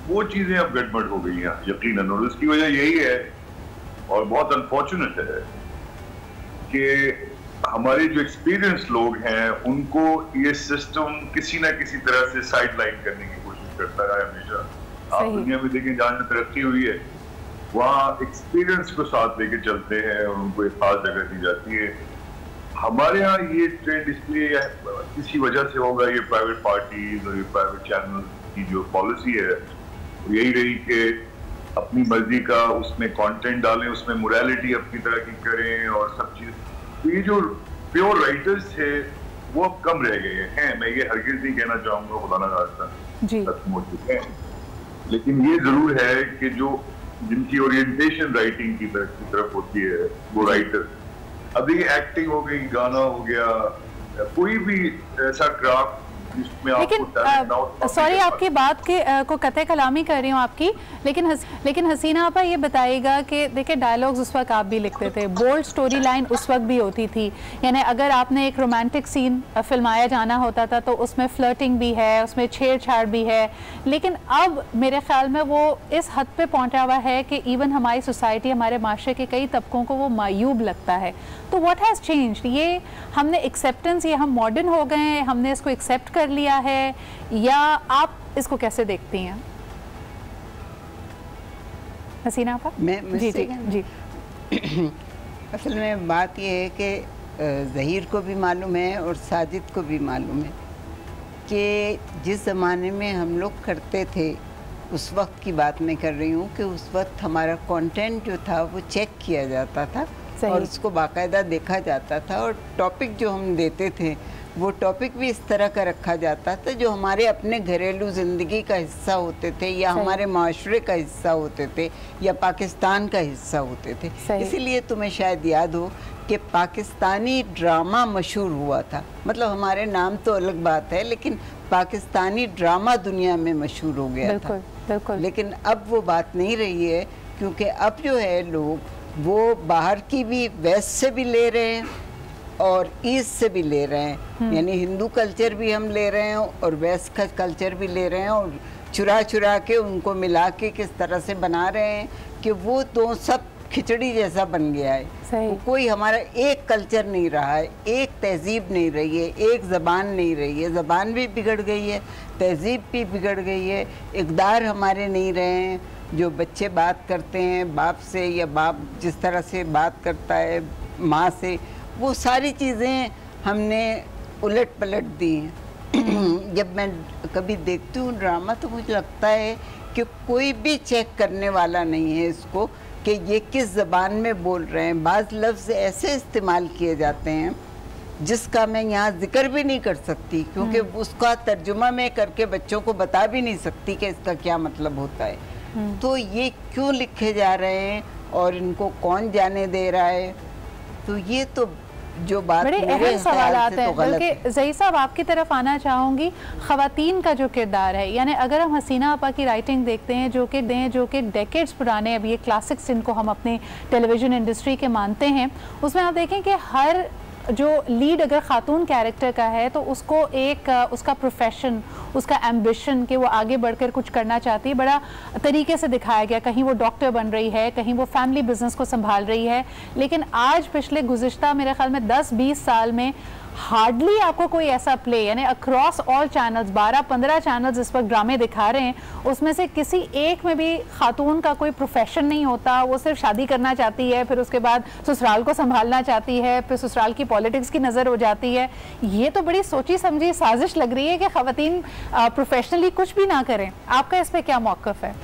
[SPEAKER 8] वो चीजें अब गड़बड़ हो गई हैं यकीनन। और उसकी वजह यही है, और बहुत अनफॉर्चुनेट है, कि हमारे जो एक्सपीरियंस लोग हैं उनको ये सिस्टम किसी ना किसी तरह से साइडलाइन करने की कोशिश करता है हमेशा। आप दुनिया में देखें जहाँ तरक्की हुई है, वहाँ एक्सपीरियंस को साथ लेके चलते हैं और उनको एक खास जगह दी जाती है। हमारे यहाँ ये ट्रेंड इसलिए किसी वजह से होगा, ये प्राइवेट पार्टीज और ये प्राइवेट चैनल की जो पॉलिसी है यही रही कि अपनी मर्जी का उसमें कंटेंट डालें, उसमें मोरालिटी अपनी तरह की करें और सब चीज। तो ये जो प्योर राइटर्स थे वो अब कम रह गए हैं। मैं ये हरगिज़ नहीं कहना चाहूंगा खुदा ना खास्ता खत्म हो चुके हैं, लेकिन ये जरूर है कि जो जिनकी ओरिएंटेशन राइटिंग की तरफ होती है वो राइटर, अभी एक्टिंग हो गई, गाना हो गया, कोई भी ऐसा क्राफ्ट जिसमें
[SPEAKER 1] लेकिन सॉरी आपकी बात के को कतई कलामी कर रही हूँ आपकी, लेकिन हसीना आपा ये बताइएगा कि देखिए डायलॉग्स उस वक्त आप भी लिखते थे, बोल्ड स्टोरी लाइन उस वक्त भी होती थी। यानी अगर आपने एक रोमांटिक सीन फिल्माया जाना होता था तो उसमें फ्लर्टिंग भी है, उसमें छेड़छाड़ भी है, लेकिन अब मेरे ख्याल में वो इस हद पे पहुंचा हुआ है कि इवन हमारी सोसाइटी, हमारे माशरे के कई तबकों को वो मायूब लगता है। तो व्हाट हैज़ चेंज्ड? ये हमने एक्सेप्टेंस, ये हम मॉडर्न हो गए हैं, हमने इसको एक्सेप्ट कर लिया है, या आप इसको कैसे देखती हैं हसीना आपा?
[SPEAKER 5] जी असल में बात ये है कि ज़हीर को भी मालूम है और साजिद को भी मालूम है कि जिस ज़माने में हम लोग करते थे, उस वक्त की बात मैं कर रही हूँ कि उस वक्त हमारा कंटेंट जो था वो चेक किया जाता था और उसको बाकायदा देखा जाता था, और टॉपिक जो हम देते थे वो टॉपिक भी इस तरह का रखा जाता था जो हमारे अपने घरेलू ज़िंदगी का हिस्सा होते थे, या हमारे माशरे का हिस्सा होते थे, या पाकिस्तान का हिस्सा होते थे। इसीलिए तुम्हें शायद याद हो कि पाकिस्तानी ड्रामा मशहूर हुआ था। मतलब हमारे नाम तो अलग बात है, लेकिन पाकिस्तानी ड्रामा दुनिया में मशहूर हो गया था। बिल्कुल। लेकिन अब वो बात नहीं रही है, क्योंकि अब जो है लोग वो बाहर की भी, वेस्ट से भी ले रहे हैं और ईस्ट से भी ले रहे हैं। यानी हिंदू कल्चर भी हम ले रहे हैं और वेस्ट का कल्चर भी ले रहे हैं, और चुरा चुरा के उनको मिला के किस तरह से बना रहे हैं कि वो तो सब खिचड़ी जैसा बन गया है। कोई हमारा एक कल्चर नहीं रहा है, एक तहजीब नहीं रही है, एक ज़बान नहीं रही है। ज़बान भी बिगड़ गई है, तहजीब भी बिगड़ गई है, इक़दार हमारे नहीं रहे हैं। जो बच्चे बात करते हैं बाप से, या बाप जिस तरह से बात करता है माँ से, वो सारी चीज़ें हमने उलट पलट दी हैं। जब मैं कभी देखती हूँ ड्रामा तो मुझे लगता है कि कोई भी चेक करने वाला नहीं है इसको कि ये किस ज़बान में बोल रहे हैं। बाज़ लफ्ज़ ऐसे इस्तेमाल किए जाते हैं जिसका मैं यहाँ जिक्र भी नहीं कर सकती, क्योंकि उसका तर्जुमा मैं करके बच्चों को बता भी नहीं सकती कि इसका क्या मतलब होता है। तो ये क्यों लिखे जा रहे हैं और इनको कौन जाने दे रहा है? तो ये तो जो बात
[SPEAKER 1] बड़े अहम सवाल आते हैं। बल्कि ज़हीर साहब आपकी तरफ आना चाहूँगी, ख़वातीन का जो किरदार है, यानी अगर हम हसीना आपा की राइटिंग देखते हैं जो कि डेकेड्स पुराने, अब ये क्लासिक्स जिनको हम अपने टेलीविज़न इंडस्ट्री के मानते हैं, उसमें आप देखें कि हर जो लीड अगर ख़ातून कैरेक्टर का है तो उसको एक उसका प्रोफेशन, उसका एम्बिशन कि वो आगे बढ़कर कुछ करना चाहती है, बड़ा तरीके से दिखाया गया। कहीं वो डॉक्टर बन रही है, कहीं वो फैमिली बिजनेस को संभाल रही है। लेकिन आज पिछले गुज़िश्ता मेरे ख्याल में 10-20 साल में हार्डली आपको कोई ऐसा प्ले, यानी अक्रॉस ऑल चैनल्स, 12-15 चैनल्स इस वक्त ड्रामे दिखा रहे हैं, उसमें से किसी एक में भी खातून का कोई प्रोफेशन नहीं होता। वो सिर्फ शादी करना चाहती है, फिर उसके बाद ससुराल को संभालना चाहती है, फिर ससुराल की पॉलिटिक्स की नज़र हो जाती है। ये तो बड़ी सोची समझी साजिश लग रही है कि ख़वातीन प्रोफेशनली कुछ भी ना करें। आपका इस पर क्या मौक़िफ़ है?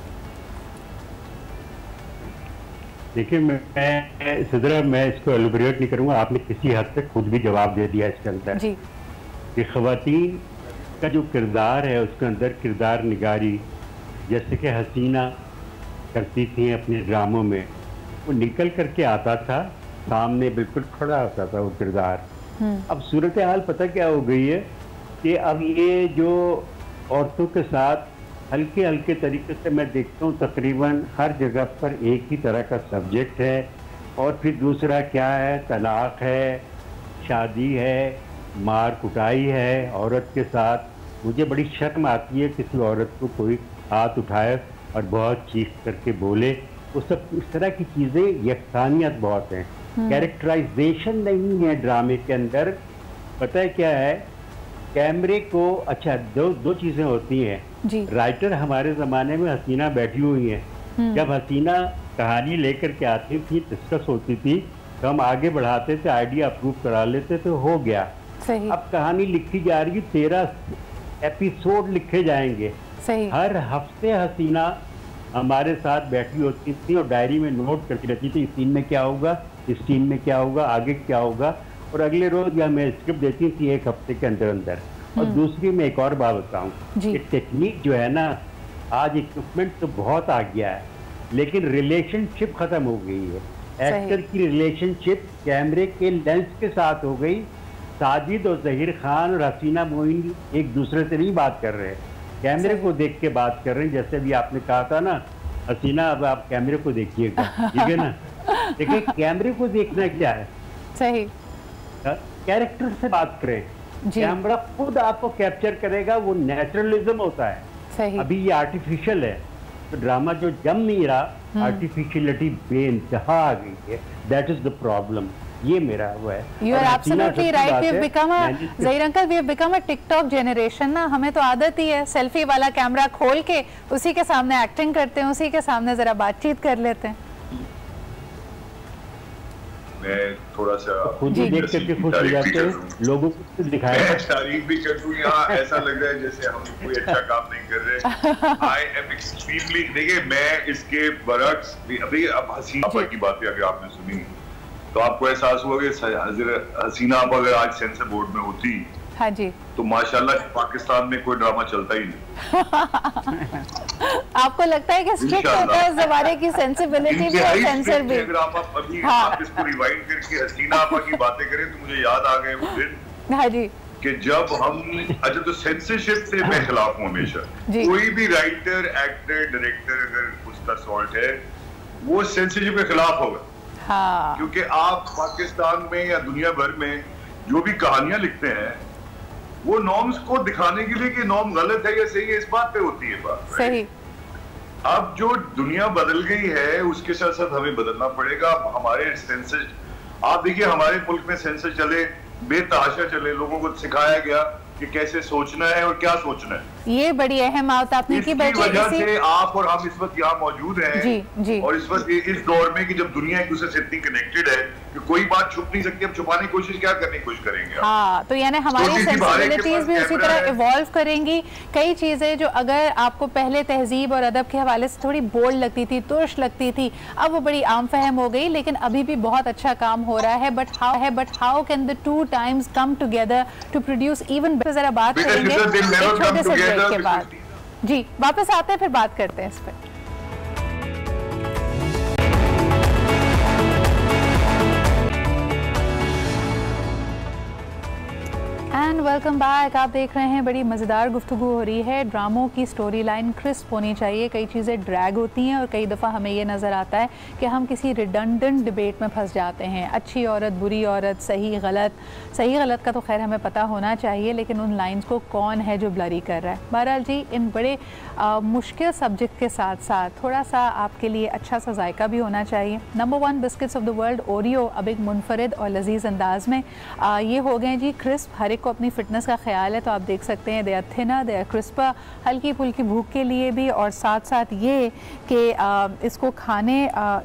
[SPEAKER 7] देखिए, मैं सिद्रा, मैं इसको एलुबरेट नहीं करूँगा, आपने किसी हद तक खुद भी जवाब दे दिया इसके अंदर कि ख़वातीन का जो किरदार है उसके अंदर किरदार निगारी जैसे कि हसीना करती थी अपने ड्रामों में, वो निकल करके आता था सामने, बिल्कुल खड़ा होता था वो किरदार। अब सूरत हाल पता क्या हो गई है कि अब ये जो औरतों के साथ हल्के हल्के तरीके से मैं देखता हूँ तकरीबन हर जगह पर एक ही तरह का सब्जेक्ट है। और फिर दूसरा क्या है, तलाक है, शादी है, मार कुटाई है औरत के साथ। मुझे बड़ी शर्म आती है किसी औरत को कोई हाथ उठाए और बहुत चीख करके बोले। वो सब इस तरह की चीज़ें, यकसानियत बहुत है, कैरेक्टराइजेशन नहीं है ड्रामे के अंदर। पता है क्या है, कैमरे को, अच्छा दो चीज़ें होती हैं। राइटर हमारे ज़माने में हसीना बैठी हुई हैं, जब हसीना कहानी लेकर के आती थी, डिस्कस होती थी, तो हम आगे बढ़ाते थे, आइडिया अप्रूव करा लेते थे, हो गया।
[SPEAKER 1] सही।
[SPEAKER 7] अब कहानी लिखी जा रही, 13 एपिसोड लिखे जाएंगे।
[SPEAKER 1] सही।
[SPEAKER 7] हर हफ्ते हसीना हमारे साथ बैठी होती थी और डायरी में नोट करती रहती थी, इस सीन में क्या होगा, इस सीन में क्या होगा, आगे क्या होगा। और अगले रोज हमें स्क्रिप्ट देती थी एक हफ्ते के अंदर अंदर। और दूसरी मैं एक और बात बताऊं, ये टेक्निक जो है ना, आज इक्विपमेंट तो बहुत आ गया है, लेकिन रिलेशनशिप खत्म हो गई है। एक्टर की रिलेशनशिप कैमरे के लेंस के साथ हो गई। साजिद और जहीर खान और हसीना मोइन एक दूसरे से नहीं बात कर रहे, कैमरे को देख के बात कर रहे हैं। जैसे भी आपने कहा था ना, हसीना अब आप कैमरे को देखिएगा, ठीक है ना। देखिए कैमरे को देखना क्या है,
[SPEAKER 1] सही,
[SPEAKER 7] कैरेक्टर से बात करें, कैमरा खुद आपको कैप्चर करेगा, वो नेचुरलिज्म होता है।
[SPEAKER 1] सही।
[SPEAKER 7] अभी ये आर्टिफिशियल है, तो ड्रामा जो जम नहीं रहा, आर्टिफिशियलिटी बेइंतहा आ गई है। That is the problem. ये मेरा वो है।
[SPEAKER 1] You are absolutely right. We have become a, Zaheer uncle, we have become a TikTok generation ना। हमें तो आदत ही है सेल्फी वाला कैमरा खोल के उसी के सामने एक्टिंग करते हैं, उसी के सामने जरा बातचीत कर लेते हैं।
[SPEAKER 8] मैं थोड़ा सा
[SPEAKER 7] खुद देख करके खुश हो जाते हैं, लोगों को दिखाया,
[SPEAKER 8] तारीफ भी कर दूं। यहाँ ऐसा लग रहा है जैसे हम कोई अच्छा काम नहीं कर रहे। आई एम एक्सट्रीमली, देखिए मैं इसके बरक्स अभी, अब हसीना की बातें अगर आपने सुनी तो आपको एहसास हुआ कि हसीना आप अगर आज सेंसर बोर्ड में होती,
[SPEAKER 1] हाँ जी,
[SPEAKER 8] तो माशाल्लाह पाकिस्तान में कोई ड्रामा चलता ही नहीं।
[SPEAKER 1] आपको लगता है कि स्ट्रिक्ट होता है ज़माने की सेंसिबिलिटी भी और सेंसर भी।
[SPEAKER 8] अगर आप अभी आप इसको रिवाइंड करके हसीना आपा की बातें करें तो मुझे याद आ गए वो दिन,
[SPEAKER 1] हाँ जी,
[SPEAKER 8] कि जब हम, अच्छा तो सेंसरशिप से मैं खिलाफ हूँ हमेशा। कोई भी राइटर, एक्टर, डायरेक्टर अगर उसका सॉल्ट है, वो सेंसरशिप के खिलाफ होगा।
[SPEAKER 1] हाँ।
[SPEAKER 8] क्योंकि आप पाकिस्तान में या दुनिया भर में जो भी कहानियां लिखते हैं, वो नॉर्म्स को दिखाने के लिए कि नॉर्म गलत है या सही है, इस बात पे होती है बात।
[SPEAKER 1] सही।
[SPEAKER 8] अब जो दुनिया बदल गई है उसके साथ साथ हमें बदलना पड़ेगा। हमारे सेंसर, आप देखिए हमारे मुल्क में सेंसर चले, बेतहाशा चले, लोगों को सिखाया गया कि कैसे सोचना है और क्या सोचना है।
[SPEAKER 1] ये बड़ी अहम बात आपने की।
[SPEAKER 8] इसकी वजह से आप और हम इस वक्त यहाँ मौजूद हैं।
[SPEAKER 1] जी, जी।
[SPEAKER 8] और इस वक्त इस दौर में कि जब दुनिया एक दूसरे से इतनी कनेक्टेड है कि कोई बात छुप नहीं सकती, हम छुपाने की कोशिश क्या करने की कोशिश करेंगे।
[SPEAKER 1] हाँ, तो यानी हमारी सेंसिबिलिटीज भी उसी तरह इवॉल्व करेंगी। कई चीजें जो अगर आपको पहले तहजीब और अदब के हवाले से थोड़ी बोल्ड लगती थी, तुर्श लगती थी, अब वो बड़ी आम फहम हो गई, लेकिन अभी भी बहुत अच्छा काम हो रहा है। But how can the two times come together to produce even better. जरा बात करेंगे एक छोटे से ब्रेक के बाद। जी, वापस आते हैं, फिर बात करते हैं इस पर। And welcome back. आप देख रहे हैं बड़ी मज़ेदार गुफ्तगू हो रही है। ड्रामों की स्टोरी लाइन क्रिस्प होनी चाहिए। कई चीज़ें ड्रैग होती हैं और कई दफ़ा हमें ये नज़र आता है कि हम किसी रिडंडेंट डिबेट में फंस जाते हैं। अच्छी औरत, बुरी औरत, सही गलत का तो खैर हमें पता होना चाहिए, लेकिन उन लाइंस को कौन है जो ब्लरी कर रहा है। बहरहाल जी, इन बड़े मुश्किल सब्जेक्ट के साथ साथ थोड़ा सा आपके लिए अच्छा सा जायका भी होना चाहिए। Number 1 biscuits of the world Oreo अब एक मुनफरिद और लजीज अंदाज में ये हो गए जी क्रिस्प। हर एक को अपनी फ़िटनेस का ख्याल है, तो आप देख सकते हैं they are thinner, they are crisper, हल्की फुल्की भूख के लिए भी, और साथ साथ ये कि इसको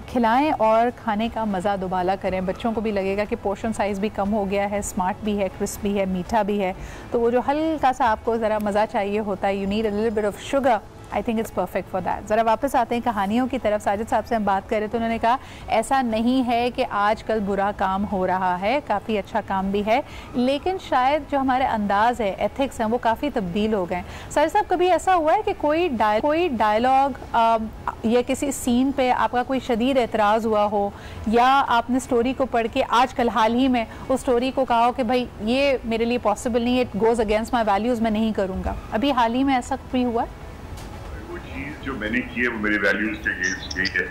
[SPEAKER 1] खिलाएं और खाने का मज़ा दुबाला करें। बच्चों को भी लगेगा कि पोर्शन साइज़ भी कम हो गया है, स्मार्ट भी है, क्रिस्प भी है, मीठा भी है। तो वो जो हल्का सा आपको ज़रा मज़ा चाहिए होता है, you need a little bit of sugar, I think it's perfect for that. ज़रा वापस आते हैं कहानियों की तरफ। साजिद साहब से हम बात करें तो उन्होंने कहा ऐसा नहीं है कि आजकल बुरा काम हो रहा है, काफ़ी अच्छा काम भी है, लेकिन शायद जो हमारे अंदाज़ है, एथिक्स हैं, वो काफ़ी तब्दील हो गए। साजिद साहब, कभी ऐसा हुआ है कि कोई डायलॉग या किसी सीन पे आपका कोई शदीद एतराज़ हुआ हो, या आपने स्टोरी को पढ़ के आजकल हाल ही में उस स्टोरी को कहा हो कि भाई ये मेरे लिए पॉसिबल नहीं है, it goes against my values, मैं नहीं करूँगा? अभी हाल ही में ऐसा भी हुआ?
[SPEAKER 8] वो चीज़ जो मैंने की है वो मेरे वैल्यूज़ के अगेंस्ट गई है।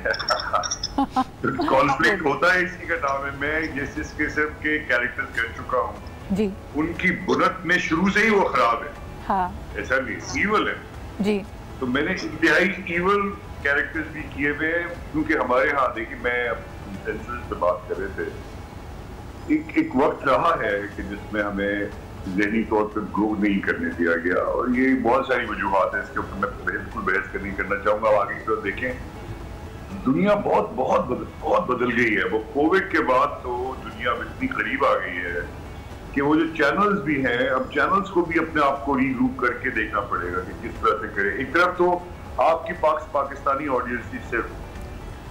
[SPEAKER 8] कॉन्फ्लिक्ट होता है इसी का नाम है। मैं जिस किस्म के कैरेक्टर कर चुका हूँ
[SPEAKER 1] जी,
[SPEAKER 8] उनकी बुनत में शुरू से ही वो खराब है।
[SPEAKER 1] हाँ, ऐसा
[SPEAKER 8] नहीं, ईवल है जी। तो मैंने इंतहाई ईवल कैरेक्टर्स भी किए हुए हैं, क्योंकि हमारे यहाँ देखिए, मैं सेंसस पे बात कर रहे थे, एक वक्त रहा है कि जिसमें हमें ज़हनी तौर पर ग्रो नहीं करने दिया गया, और ये बहुत सारी वजूहात है, इसके ऊपर मैं बिल्कुल बहस नहीं करना चाहूंगा। आगे की तरफ देखें, दुनिया बहुत बदल गई है। वो कोविड के बाद तो दुनिया इतनी करीब आ गई है कि वो जो चैनल्स भी हैं, अब चैनल्स को भी अपने आप को रीग्रुप करके देखना पड़ेगा कि किस तरह से करें। एक तरफ तो आपकी पाकिस्तानी ऑडियंस ही सिर्फ,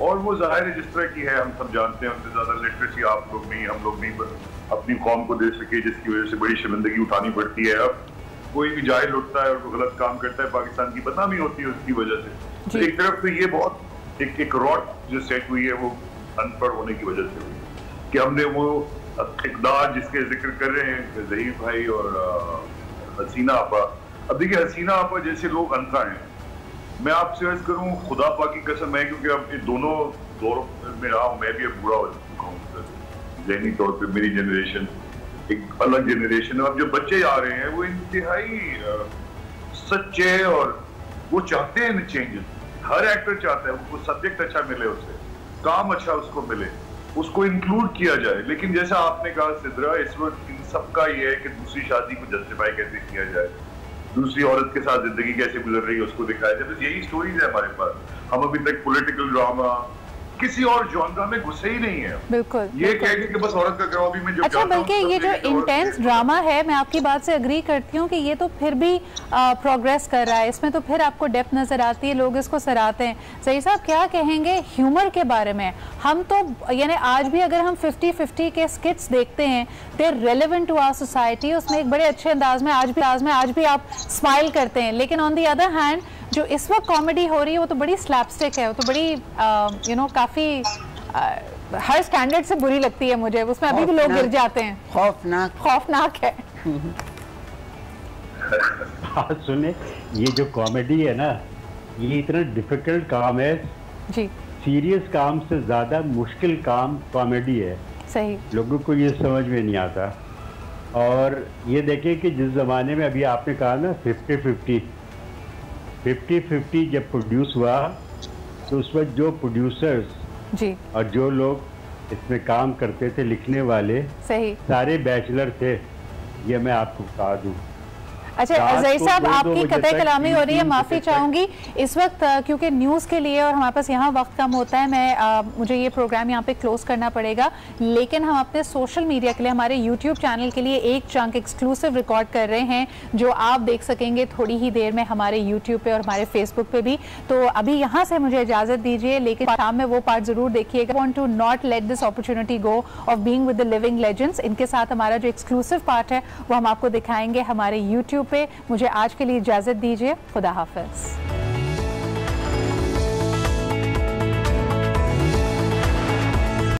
[SPEAKER 8] और वो जाहिर है जिस तरह की है, हम सब जानते हैं, उनसे ज्यादा लिटरेसी आप लोग नहीं, हम लोग नहीं अपनी कौम को दे सके, जिसकी वजह से बड़ी शर्मिंदगी उठानी पड़ती है। अब कोई भी जाहिल उठता है और कोई गलत काम करता है, पाकिस्तान की बदनामी होती है उसकी वजह से। तो एक तरफ तो ये बहुत एक रॉट जो सेट हुई है वो अनपढ़ होने की वजह से हुई कि हमने वो इक़दार जिसके जिक्र कर रहे हैं ज़हीर भाई और हसीना आपा, अब देखिए हसीना आपा जैसे लोग अनका हैं, मैं आपसे अर्ज करूं खुदा पाक की कसम है, क्योंकि अब ये दोनों दौरों में रहा हूं, मैं भी अब बूढ़ा हो चुका हूँ ज़हनी तौर पे, मेरी जनरेशन एक अलग जनरेशन है। अब जो बच्चे आ रहे हैं वो इंतहाई सच्चे और वो चाहते हैं चेंजेस। हर एक्टर चाहता है उसको सब्जेक्ट अच्छा मिले, उसे काम अच्छा उसको मिले, उसको इंक्लूड किया जाए। लेकिन जैसा आपने कहा सिद्रा, इस वक्त इन सबका ये है कि दूसरी शादी को जस्टिफाई कैसे किया जाए, दूसरी औरत के साथ जिंदगी कैसे गुजर रही है उसको दिखाया जाए। बस यही स्टोरीज है हमारे पास। हम अभी तक पॉलिटिकल ड्रामा किसी और जॉनरा में घुसे ही नहीं है।
[SPEAKER 1] बिल्कुल,
[SPEAKER 8] ये कहेंगे कि बस औरत का कराओ भी में जो
[SPEAKER 1] अच्छा, बल्कि ये जो इंटेंस ड्रामा है, मैं आपकी बात से एग्री करती हूँ कि ये तो फिर भी प्रोग्रेस कर रहा है, इसमें तो फिर आपको डेप्थ नजर आती है, लोग इसको सराहते हैं। सही साहब क्या कहेंगे ह्यूमर के बारे में? हम तो यानी आज भी अगर हम 50-50 के स्किट्स देखते हैं, दे रेलेवेंट टू आवर सोसाइटी, उसमें एक बड़े अच्छे अंदाज में आज भी आप स्माइल करते हैं। लेकिन ऑन दी अदर हैंड जो इस वक्त कॉमेडी हो रही है वो तो बड़ी स्लैपस्टिक है, वो तो बड़ी काफी हर स्टैंडर्ड से बुरी लगती है मुझे, उसमें अभी भी लोग गिर जाते हैं। खौफनाक है।
[SPEAKER 7] सुने, ये जो कॉमेडी है ना, ये इतना डिफिकल्ट काम है
[SPEAKER 1] जी,
[SPEAKER 7] सीरियस काम से ज्यादा मुश्किल काम कॉमेडी है।
[SPEAKER 1] सही,
[SPEAKER 7] लोगों को ये समझ में नहीं आता। और ये देखें कि जिस जमाने में अभी आपने कहा ना 50-50 जब प्रोड्यूस हुआ, तो उस वक्त जो प्रोड्यूसर्स जी और जो लोग इसमें काम करते थे, लिखने वाले, सही, सारे बैचलर थे, ये मैं आपको बता दूं।
[SPEAKER 1] अच्छा ज़हीर साहब, आपकी कतई कलामी हो रही है, माफ़ी चाहूँगी इस वक्त, क्योंकि न्यूज़ के लिए और हमारे पास यहाँ वक्त कम होता है, मुझे ये प्रोग्राम यहाँ पे क्लोज करना पड़ेगा। लेकिन हम अपने सोशल मीडिया के लिए, हमारे यूट्यूब चैनल के लिए एक चंक एक्सक्लूसिव रिकॉर्ड कर रहे हैं, जो आप देख सकेंगे थोड़ी ही देर में हमारे यूट्यूब पे और हमारे फेसबुक पे भी। तो अभी यहाँ से मुझे इजाज़त दीजिए, लेकिन शाम में वो पार्ट ज़रूर देखिएगा। Want to not let this opportunity go of being with the living legends. इनके साथ हमारा जो एक्सक्लूसिव पार्ट है वो हम आपको दिखाएंगे हमारे यूट्यूब पे। मुझे आज के लिए इजाजत दीजिए, खुदा हाफिज।